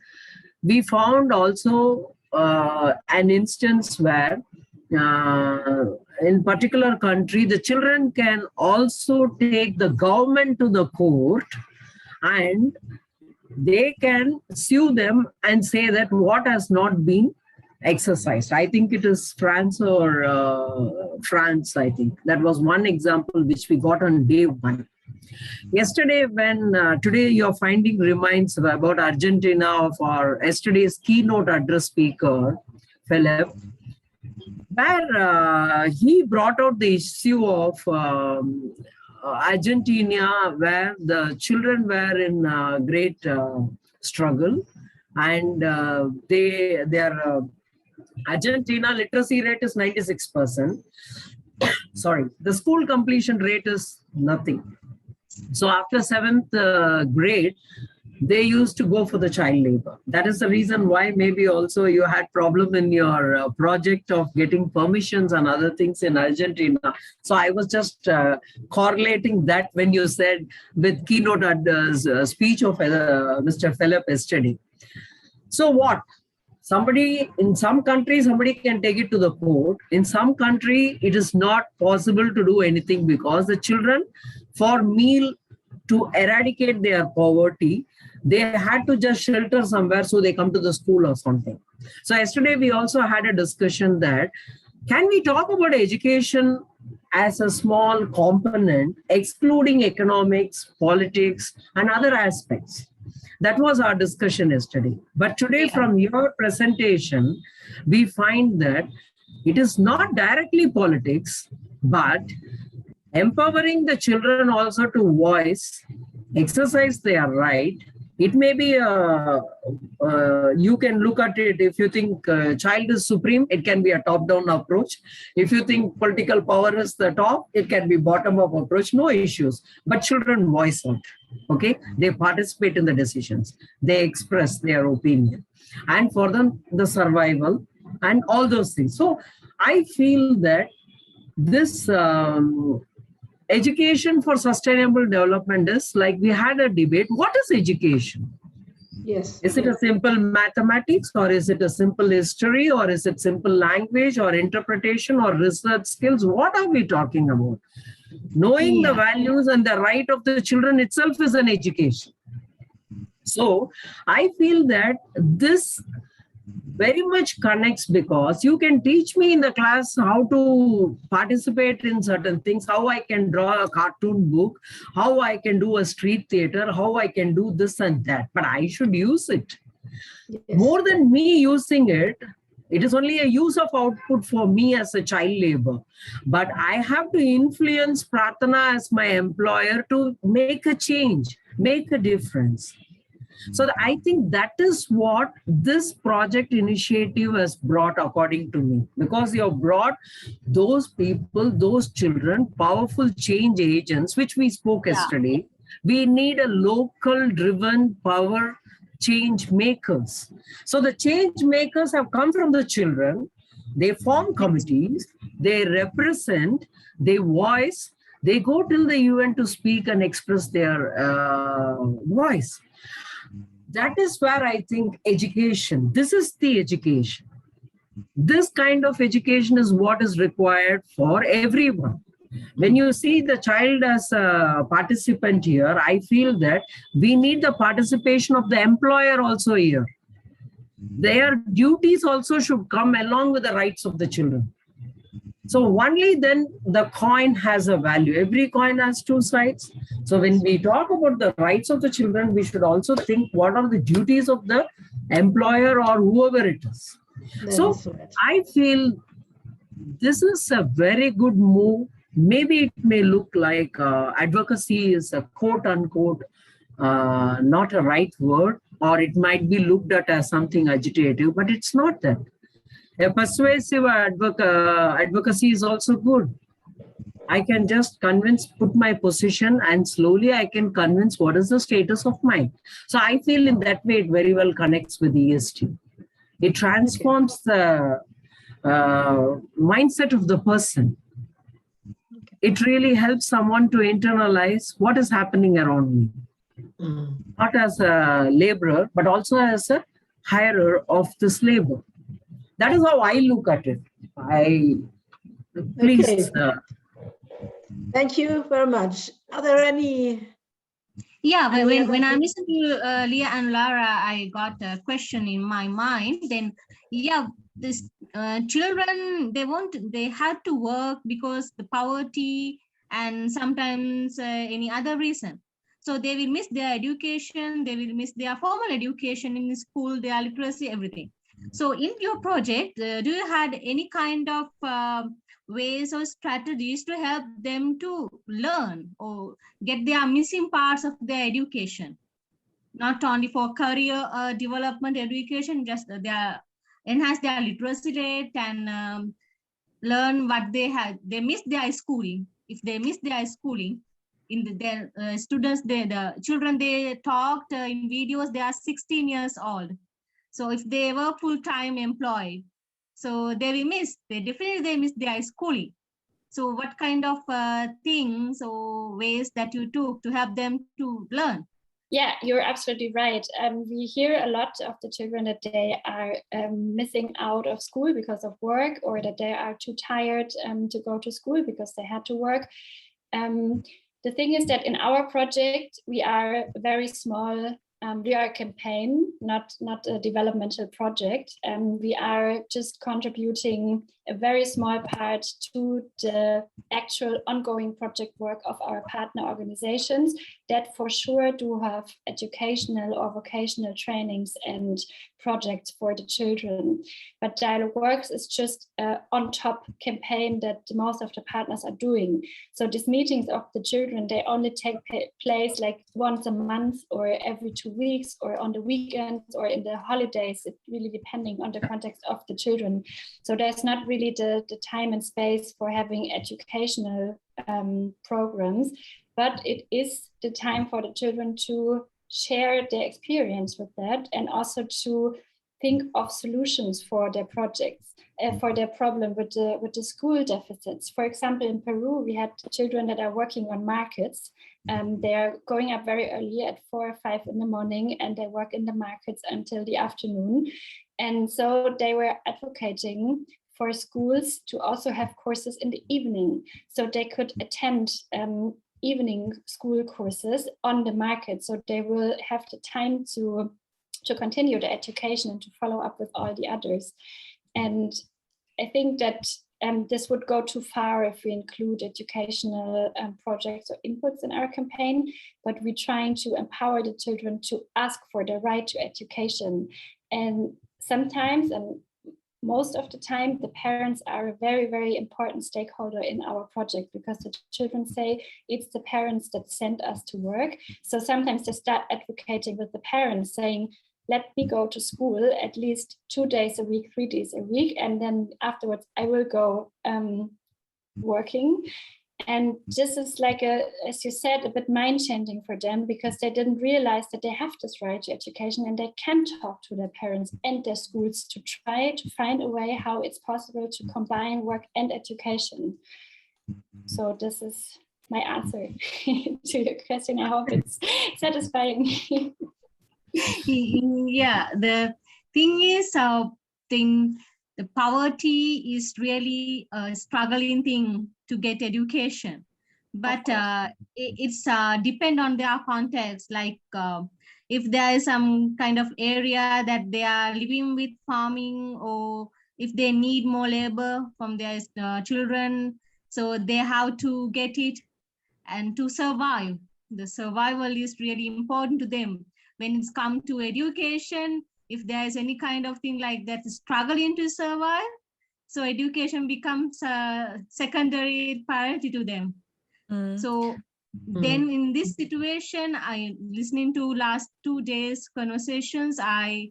we found also an instance where in particular country, the children can also take the government to the court and they can sue them and say that what has not been exercised. I think it is France or France, I think. That was one example which we got on day one. Yesterday, today your finding reminds about Argentina of our yesterday's keynote address speaker, Philip, where he brought out the issue of Argentina, where the children were in great struggle, and their Argentina literacy rate is 96%. Sorry, the school completion rate is nothing. So after 7th grade, they used to go for the child labor. That is the reason why maybe also you had problem in your project of getting permissions and other things in Argentina. So I was just correlating that when you said with keynote at the speech of Mr. Philip yesterday. So what? Somebody in some country, somebody can take it to the court. In some country, it is not possible to do anything because the children, for meal, to eradicate their poverty, they had to just shelter somewhere so they come to the school or something. So yesterday we also had a discussion that can we talk about education as a small component, excluding economics, politics, and other aspects? That was our discussion yesterday. But today from your presentation, we find that it is not directly politics, but empowering the children also to voice, exercise their right. It may be, you can look at it, if you think child is supreme, it can be a top-down approach. If you think political power is the top, it can be bottom-up approach, no issues. But children voice out, okay? They participate in the decisions. They express their opinion. And for them, the survival and all those things. So I feel that this education for sustainable development is like we had a debate. What is education? Yes. Is it a simple mathematics, or is it a simple history, or is it simple language or interpretation or research skills? What are we talking about? Knowing the values and the right of the children itself is an education. So I feel that this very much connects, because you can teach me in the class how to participate in certain things, how I can draw a cartoon book, how I can do a street theater, how I can do this and that, but I should use it. Yes. More than me using it, it is only a use of output for me as a child labor. But I have to influence Pratana as my employer to make a change, make a difference. So I think that is what this project initiative has brought, according to me, because you have brought those people, those children, powerful change agents, which we spoke yesterday. We need a local driven power change makers. So the change makers have come from the children. They form committees, they represent, they voice, they go till the UN to speak and express their voice. That is where I think education, this is the education. This kind of education is what is required for everyone. When you see the child as a participant here, I feel that we need the participation of the employer also here. Their duties also should come along with the rights of the children. So only then the coin has a value. Every coin has two sides. So when we talk about the rights of the children, we should also think what are the duties of the employer or whoever it is. So I feel this is a very good move. Maybe it may look like advocacy is a quote unquote, not a right word, or it might be looked at as something agitative, but it's not that. A persuasive advocacy is also good. I can just convince, put my position, and slowly I can convince what is the status of mind. So I feel in that way it very well connects with EST. It transforms the mindset of the person. It really helps someone to internalize what is happening around me. Not as a laborer, but also as a hirer of this labor. That is how I look at it. Please. Thank you very much. Are there any? Yeah, when I listened to Lea and Laura, I got a question in my mind. Then, yeah, this children, they had to work because the poverty and sometimes any other reason. So they will miss their education, they will miss their formal education in school, their literacy, everything. So in your project, do you had any kind of ways or strategies to help them to learn or get their missing parts of their education? Not only for career development education, just their enhance their literacy rate and learn what they had. They miss their schooling. If they miss their schooling, in their students, the children they talked in videos, they are 16 years old. So if they were full-time employed, so they definitely miss their schooling. So what kind of things or ways that you took to help them to learn? Yeah, you're absolutely right. We hear a lot of the children that they are missing out of school because of work, or that they are too tired to go to school because they had to work. The thing is that in our project, we are very small. We are a campaign, not a developmental project. We are just contributing a very small part to the actual ongoing project work of our partner organizations that for sure do have educational or vocational trainings and projects for the children. But Dialog Works is just on top campaign that most of the partners are doing. So these meetings of the children, they only take place like once a month or every 2 weeks or on the weekends or in the holidays. It's really depending on the context of the children. So there's not really the time and space for having educational programs, but it is the time for the children to share their experience with that, and also to think of solutions for their projects, for their problem with the school deficits. For example, in Peru, we had children that are working on markets. They're going up very early at 4 or 5 in the morning, and they work in the markets until the afternoon. And so they were advocating for schools to also have courses in the evening, so they could attend evening school courses on the market, so they will have the time to to continue the education and to follow up with all the others. And I think that this would go too far if we include educational projects or inputs in our campaign, but we're trying to empower the children to ask for the right to education. And sometimes, and most of the time, the parents are a very, very important stakeholder in our project, because the children say it's the parents that sent us to work. So sometimes they start advocating with the parents, saying, let me go to school at least 2 days a week, 3 days a week, and then afterwards I will go working. And this is like as you said, a bit mind-changing for them, because they didn't realize that they have this right to education, and they can talk to their parents and their schools to try to find a way how it's possible to combine work and education. So this is my answer to your question. I hope it's satisfying. Yeah, the thing is, the poverty is really a struggling thing to get education, but it's depend on their context. Like if there is some kind of area that they are living with farming, or if they need more labor from their children, so they have to get it, and to survive. The survival is really important to them. When it's come to education, if there is any kind of thing like that, struggling to survive, so education becomes a secondary priority to them. So then in this situation, listening to last 2 days conversations, I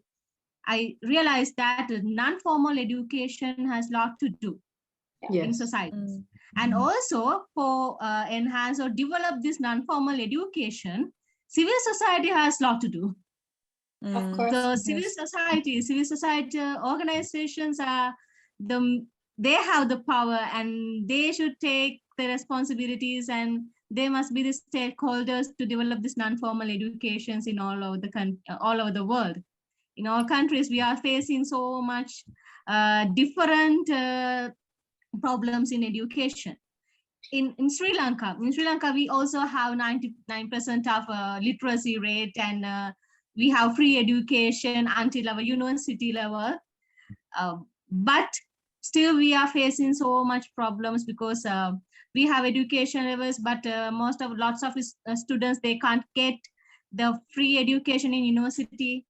realized that non-formal education has a lot to do in society. And also for enhance or develop this non-formal education, civil society has a lot to do. Of course. The civil society organizations they have the power, and they should take the responsibilities, and they must be the stakeholders to develop this non-formal educations in all over the world. In all countries, we are facing so much different problems in education. In Sri Lanka, we also have 99% of literacy rate, and we have free education until our university level. But still we are facing so much problems, because we have education levels, but lots of students, they can't get the free education in university.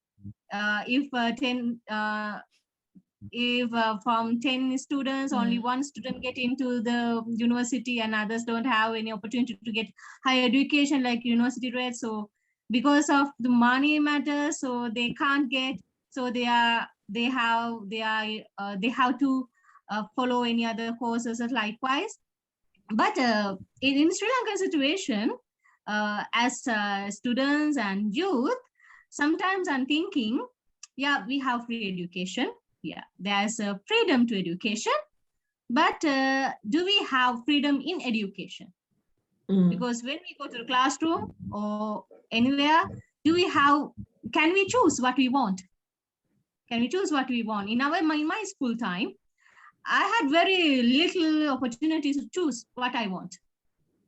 If from 10 students, only 1 student get into the university, and others don't have any opportunity to get higher education like university rate. So because of the money matters, so they can't get, so they have to follow any other courses likewise. But in Sri Lankan situation, as students and youth, sometimes I'm thinking, yeah, we have free education. Yeah, there's a freedom to education, but do we have freedom in education? Because when we go to the classroom or anywhere, can we choose what we want? Can we choose what we want? In my school time, I had very little opportunities to choose what I want,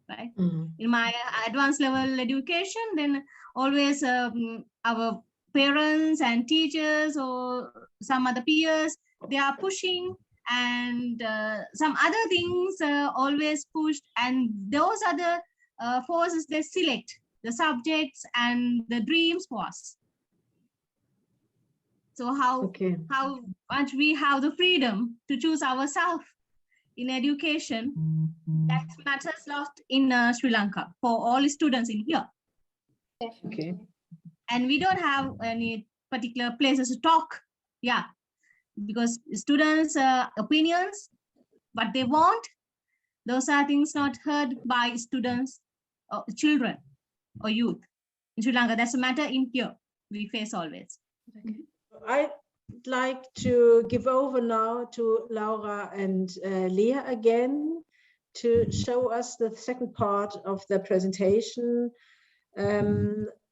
right? In my advanced level education, then always our parents and teachers or some other peers, they are pushing, and some other things always pushed, and those other forces, they select the subjects and the dreams for us. So how much we have the freedom to choose ourselves in education, that matters a lot in Sri Lanka for all students in here. Definitely. And we don't have any particular places to talk, because students' opinions, what they want, those are things not heard by students, or children, or youth. In Sri Lanka, that's a matter in here we face always. I'd like to give over now to Laura and Lea again to show us the second part of the presentation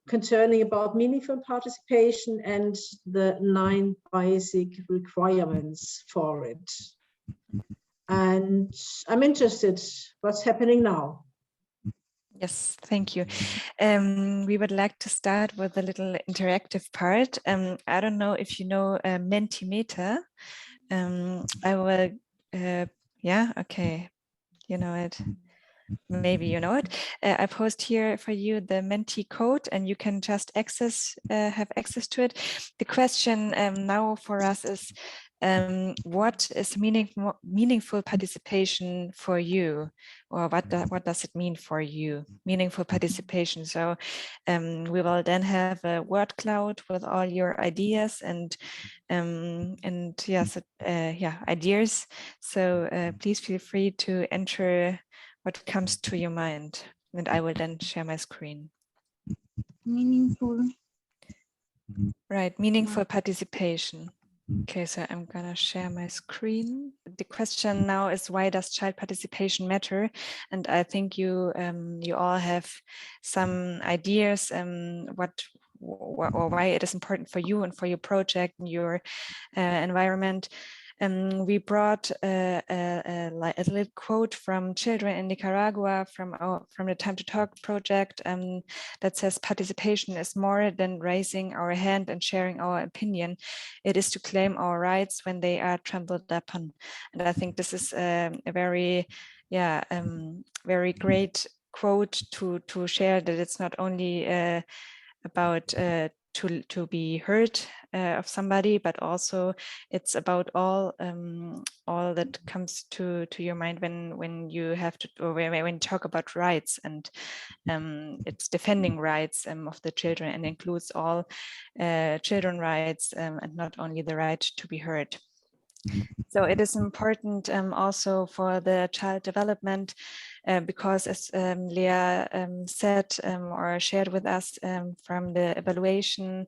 concerning about meaningful participation and the 9 basic requirements for it. And I'm interested what's happening now. Yes, thank you. We would like to start with a little interactive part. I don't know if you know Mentimeter. I will, yeah, okay, you know it. Maybe you know it. I post here for you the Menti code, and you can just have access to it. The question now for us is, what is meaningful participation for you, or what does it mean for you? Meaningful participation. So we will then have a word cloud with all your ideas and yes, ideas. So please feel free to enter what comes to your mind, and I will then share my screen. Meaningful. Right, meaningful participation. Okay, so I'm gonna share my screen. The question now is, why does child participation matter? And I think you all have some ideas or why it is important for you and for your project and your environment. We brought a little quote from children in Nicaragua from the Time to Talk project that says, participation is more than raising our hand and sharing our opinion. It is to claim our rights when they are trampled upon. And I think this is a very, very great quote to share, that it's not only about to be heard of somebody, but also it's about all that comes to your mind when you have to, or when you talk about rights, and it's defending rights of the children, and includes all children rights and not only the right to be heard. So it is important also for the child development, because as Lea said or shared with us from the evaluation,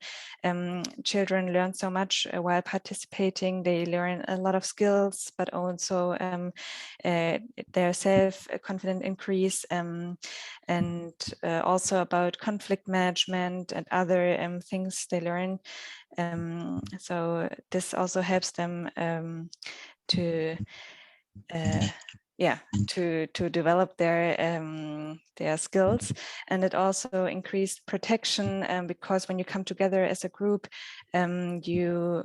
children learn so much while participating. They learn a lot of skills, but also their self-confidence increase, and also about conflict management and other things they learn. So this also helps them to develop their skills, and it also increased protection, because when you come together as a group, you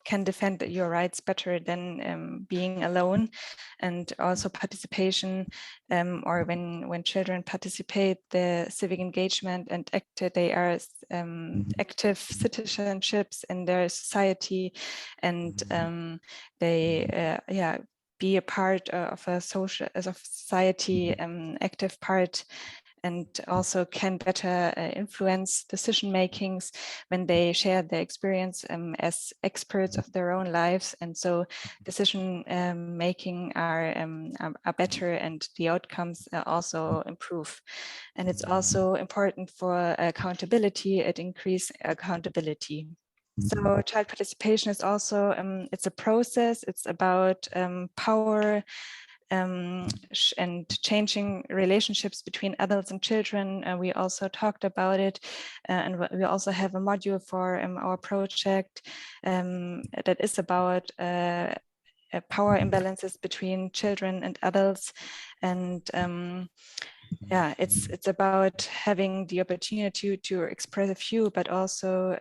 can defend your rights better than being alone. And also participation, or when children participate, the civic engagement and they are active citizenships in their society, and they be a part of a society, active part, and also can better influence decision makings when they share their experience as experts of their own lives. And so decision making are better, and the outcomes also improve. And it's also important for accountability. It increases accountability. So child participation is also, it's a process. It's about power, and changing relationships between adults and children. We also talked about it, and we also have a module for our project that is about power imbalances between children and adults. And it's about having the opportunity to express a view, but also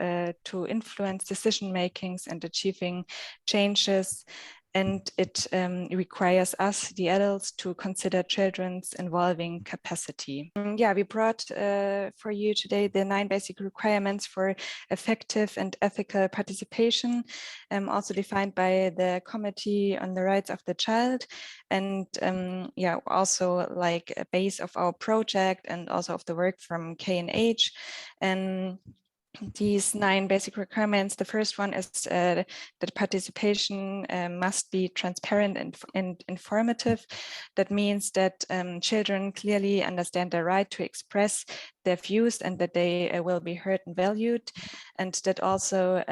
to influence decision makings and achieving changes. And it requires us, the adults, to consider children's involving capacity. We brought for you today the 9 basic requirements for effective and ethical participation, also defined by the Committee on the Rights of the Child, and also like a base of our project and also of the work from K&H. And these 9 basic requirements, the first one is that participation must be transparent and informative. That means that children clearly understand their right to express their views and that they will be heard and valued, and that also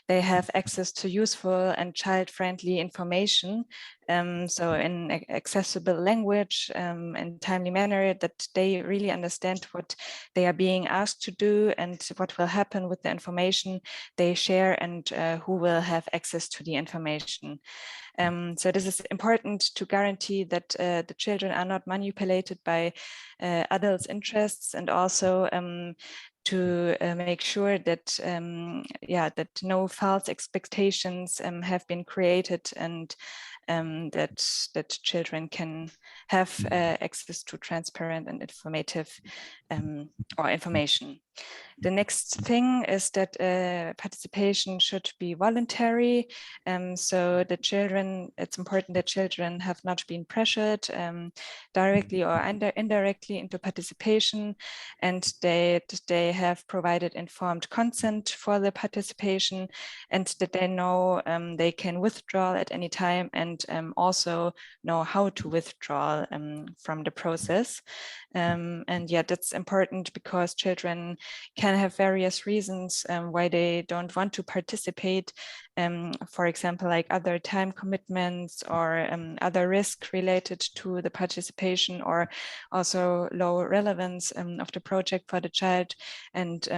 they have access to useful and child-friendly information, so in accessible language, in timely manner, that they really understand what they are being asked to do and what will happen with the information they share, and who will have access to the information. So this is important to guarantee that the children are not manipulated by adults' interests, and also to make sure that that no false expectations have been created, and that children can have access to transparent and informative or information. The next thing is that participation should be voluntary. So the children, it's important that children have not been pressured directly or indirectly into participation, and they have provided informed consent for the participation, and that they know they can withdraw at any time, and also know how to withdraw from the process. And yeah, that's important because children can have various reasons why they don't want to participate. For example, like other time commitments or other risk related to the participation, or also low relevance of the project for the child. And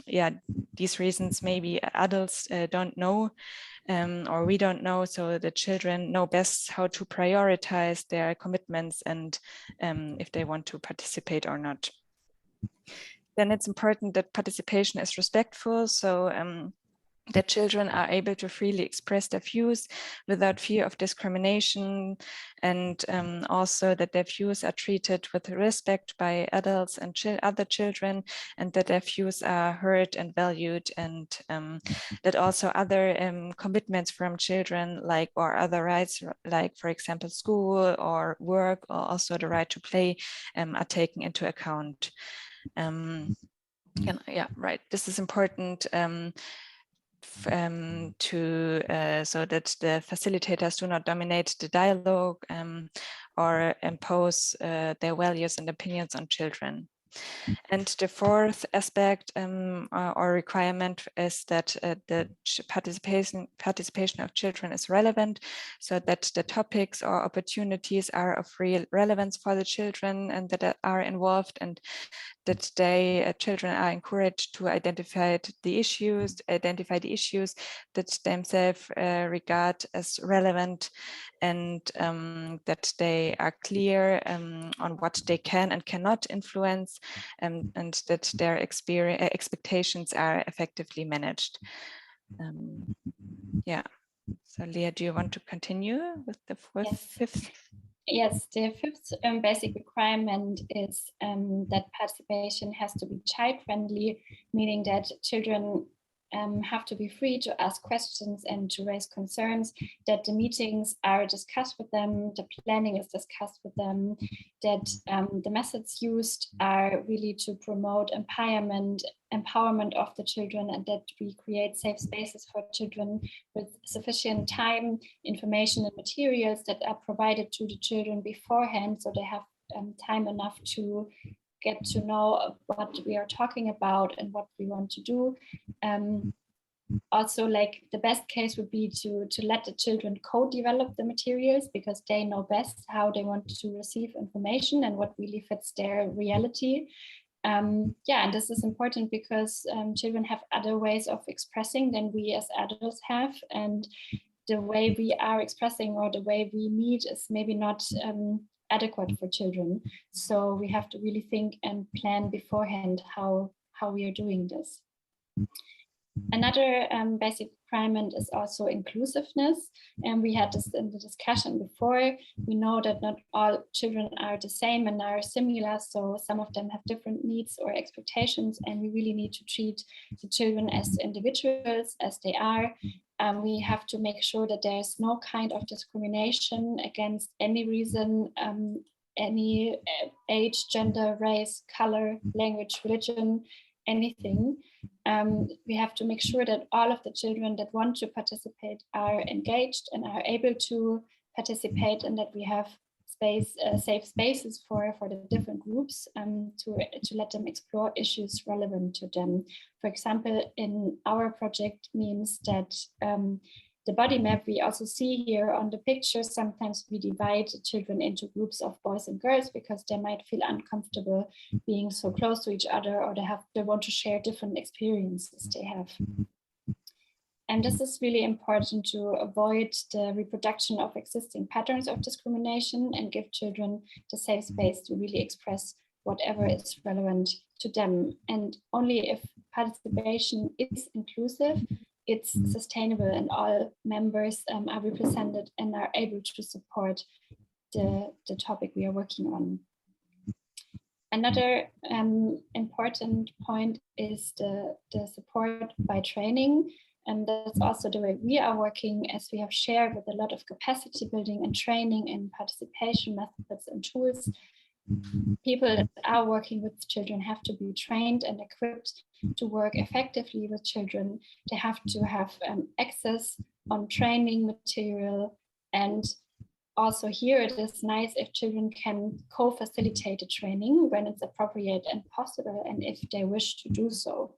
yeah, these reasons maybe adults don't know, or we don't know, so the children know best how to prioritize their commitments and if they want to participate or not. Then it's important that participation is respectful, so that children are able to freely express their views without fear of discrimination, and also that their views are treated with respect by adults and other children, and that their views are heard and valued, and that also other commitments from children, like, or other rights, like for example school or work, or also the right to play, are taken into account. Yeah, right. This is important so that the facilitators do not dominate the dialogue or impose their values and opinions on children. And the fourth aspect or requirement is that the participation of children is relevant, so that the topics or opportunities are of real relevance for the children and that are involved, and that children are encouraged to identify the issues that themselves regard as relevant, and that they are clear on what they can and cannot influence, and that their expectations are effectively managed. Yeah. So Lea, do you want to continue with the fifth? Yes, the fifth basic requirement is that participation has to be child-friendly, meaning that children have to be free to ask questions and to raise concerns, that the meetings are discussed with them, the planning is discussed with them, that the methods used are really to promote empowerment of the children, and that we create safe spaces for children with sufficient time, information and materials that are provided to the children beforehand, so they have time enough to get to know what we are talking about and what we want to do. Also, like, the best case would be to let the children co-develop the materials, because they know best how they want to receive information and what really fits their reality. Yeah, and this is important because children have other ways of expressing than we as adults have, and the way we are expressing or the way we meet is maybe not adequate for children. So we have to really think and plan beforehand how we are doing this. Another basic requirement is also inclusiveness, and we had this in the discussion before. We know that not all children are the same and are similar, so some of them have different needs or expectations, and we really need to treat the children as individuals as they are. We have to make sure that there is no kind of discrimination against any reason, any age, gender, race, color, language, religion, anything. We have to make sure that all of the children that want to participate are engaged and are able to participate, and that we have safe spaces for the different groups to let them explore issues relevant to them. For example, in our project means that the body map we also see here on the picture, sometimes we divide children into groups of boys and girls because they might feel uncomfortable being so close to each other, or they want to share different experiences they have. And this is really important to avoid the reproduction of existing patterns of discrimination and give children the safe space to really express whatever is relevant to them. And only if participation is inclusive, it's sustainable, and all members are represented and are able to support the topic we are working on. Another important point is the support by training. And that's also the way we are working, as we have shared with a lot of capacity building and training and participation methods and tools. People that are working with children have to be trained and equipped to work effectively with children. They have to have access on training material, and also here it is nice if children can co-facilitate the training when it's appropriate and possible, and if they wish to do so.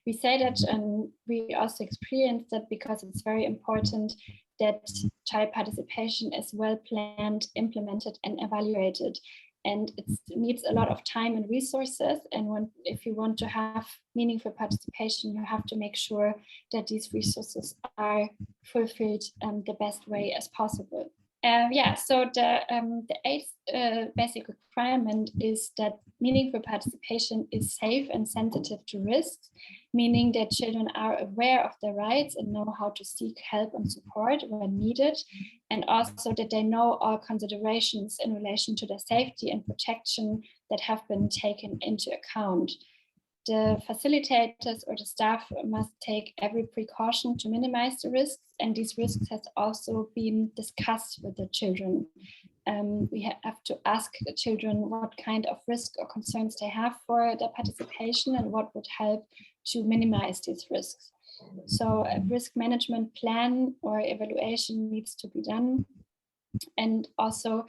We say that, and we also experience that because it's very important that child participation is well planned, implemented, and evaluated. And it needs a lot of time and resources. And if you want to have meaningful participation, you have to make sure that these resources are fulfilled the best way as possible. So the eighth basic requirement is that meaningful participation is safe and sensitive to risks, meaning that children are aware of their rights and know how to seek help and support when needed, and also that they know all considerations in relation to their safety and protection that have been taken into account. The facilitators or the staff must take every precaution to minimize the risks, and these risks has also been discussed with the children. We have to ask the children what kind of risk or concerns they have for their participation and what would help to minimize these risks. So a risk management plan or evaluation needs to be done, and also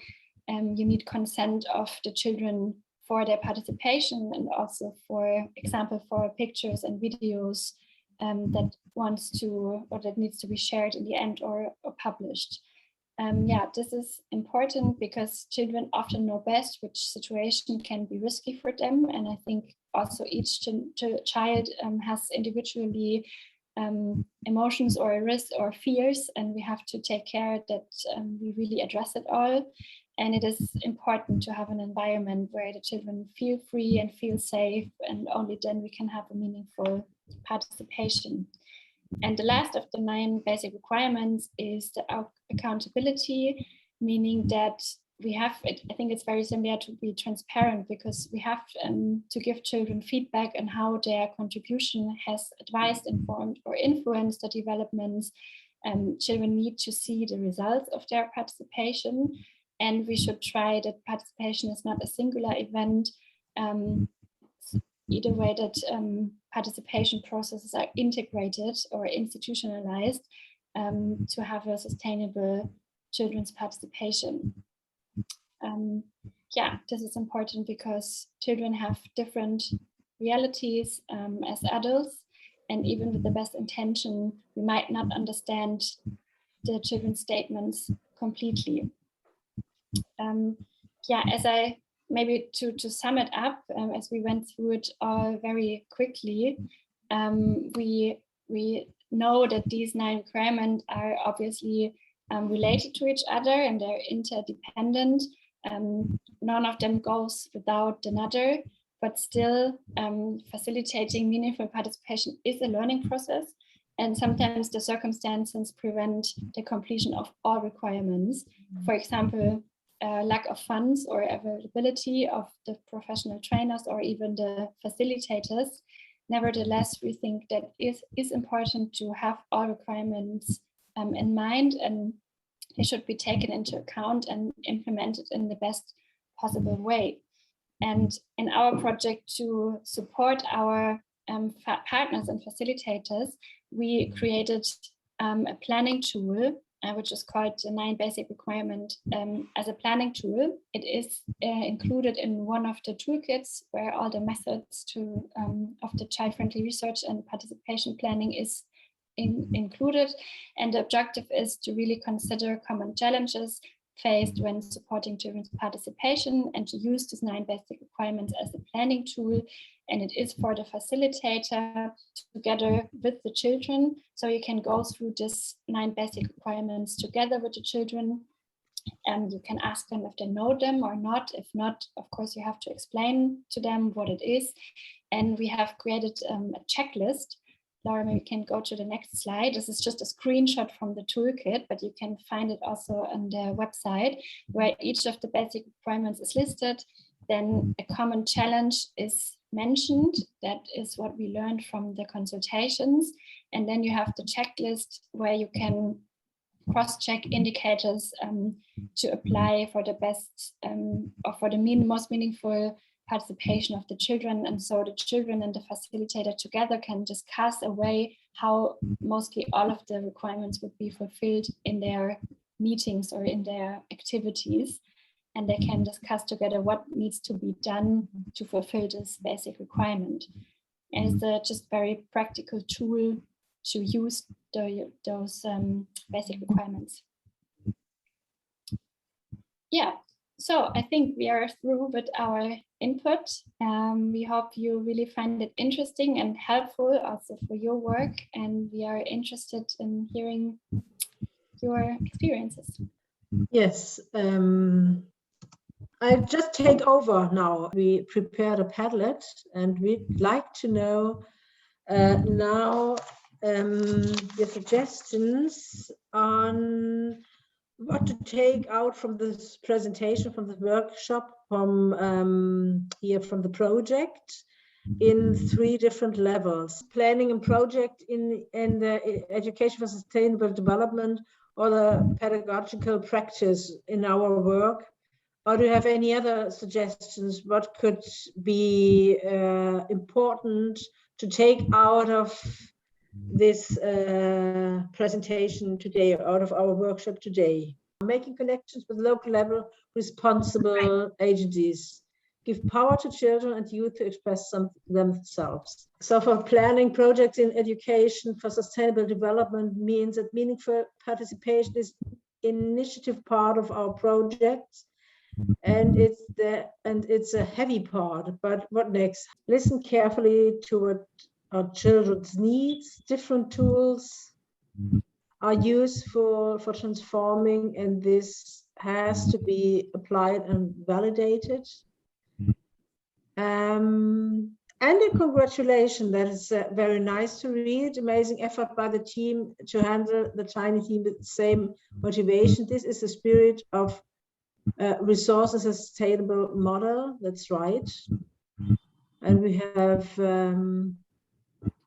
you need consent of the children for their participation, and also, for example, for pictures and videos that needs to be shared in the end or published. This is important because children often know best which situation can be risky for them, and I think also each child has individually emotions or risks or fears, and we have to take care that we really address it all. And it is important to have an environment where the children feel free and feel safe, and only then we can have a meaningful participation. And the last of the 9 basic requirements is the accountability, meaning that we have, I think it's very similar to be transparent, because we have to give children feedback on how their contribution has advised, informed, or influenced the developments. Children need to see the results of their participation. And we should try that participation is not a singular event, either way that participation processes are integrated or institutionalized to have a sustainable children's participation. This is important because children have different realities as adults, and even with the best intention, we might not understand the children's statements completely. As I maybe to sum it up, as we went through it all very quickly, we know that these 9 requirements are obviously related to each other, and they're interdependent. None of them goes without another, but still facilitating meaningful participation is a learning process, and sometimes the circumstances prevent the completion of all requirements. For example, lack of funds or availability of the professional trainers or even the facilitators. Nevertheless, we think that it is important to have all requirements in mind, and they should be taken into account and implemented in the best possible way. And in our project, to support our partners and facilitators, we created a planning tool which is called the 9 Basic Requirement as a planning tool. It is included in one of the toolkits where all the methods of the child-friendly research and participation planning is included. And the objective is to really consider common challenges faced when supporting children's participation and to use these 9 basic requirements as a planning tool. And it is for the facilitator together with the children. So you can go through these 9 basic requirements together with the children. And you can ask them if they know them or not. If not, of course, you have to explain to them what it is. And we have created a checklist. Laura, maybe you can go to the next slide. This is just a screenshot from the toolkit, but you can find it also on the website where each of the basic requirements is listed. Then a common challenge is mentioned. That is what we learned from the consultations. And then you have the checklist where you can cross-check indicators to apply for the best or for the most meaningful participation of the children. And so the children and the facilitator together can discuss a way how mostly all of the requirements would be fulfilled in their meetings or in their activities. And they can discuss together what needs to be done to fulfill this basic requirement. And it's a just very practical tool to use those basic requirements. Yeah, so I think we are through with our input. We hope you really find it interesting and helpful also for your work. And we are interested in hearing your experiences. Yes. I just take over now. We prepared a Padlet and we'd like to know now your suggestions on what to take out from this presentation, from the workshop, from here from the project in 3 different levels: planning and project in the education for sustainable development, or the pedagogical practice in our work. Or do you have any other suggestions? What could be important to take out of this presentation today, out of our workshop today? Making connections with local level responsible agencies. Give power to children and youth to express themselves. So for planning projects in education for sustainable development means that meaningful participation is initiative part of our projects. And it's a heavy part, but what next? Listen carefully to what our children's needs. Different tools are useful for transforming, and this has to be applied and validated. And a congratulation, that is very nice to read. Amazing effort by the team to handle the tiny team with the same motivation. This is the spirit of resources a sustainable model. That's right. And we have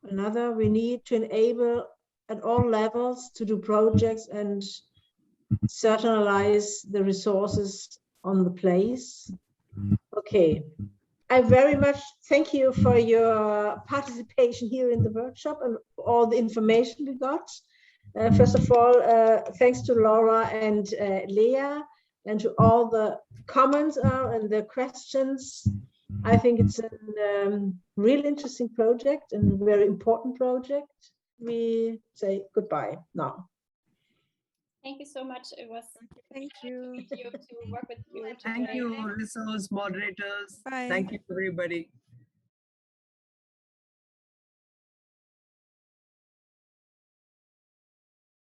another. We need to enable at all levels to do projects and certainlize the resources on the place. Okay. I very much thank you for your participation here in the workshop and all the information we got. First of all, thanks to Laura and Lea, and to all the comments and the questions. I think it's a really interesting project and a very important project. We say goodbye now. Thank you so much. It was Thank you. to work with you. Thank you, resource moderators. Bye. Thank you, everybody.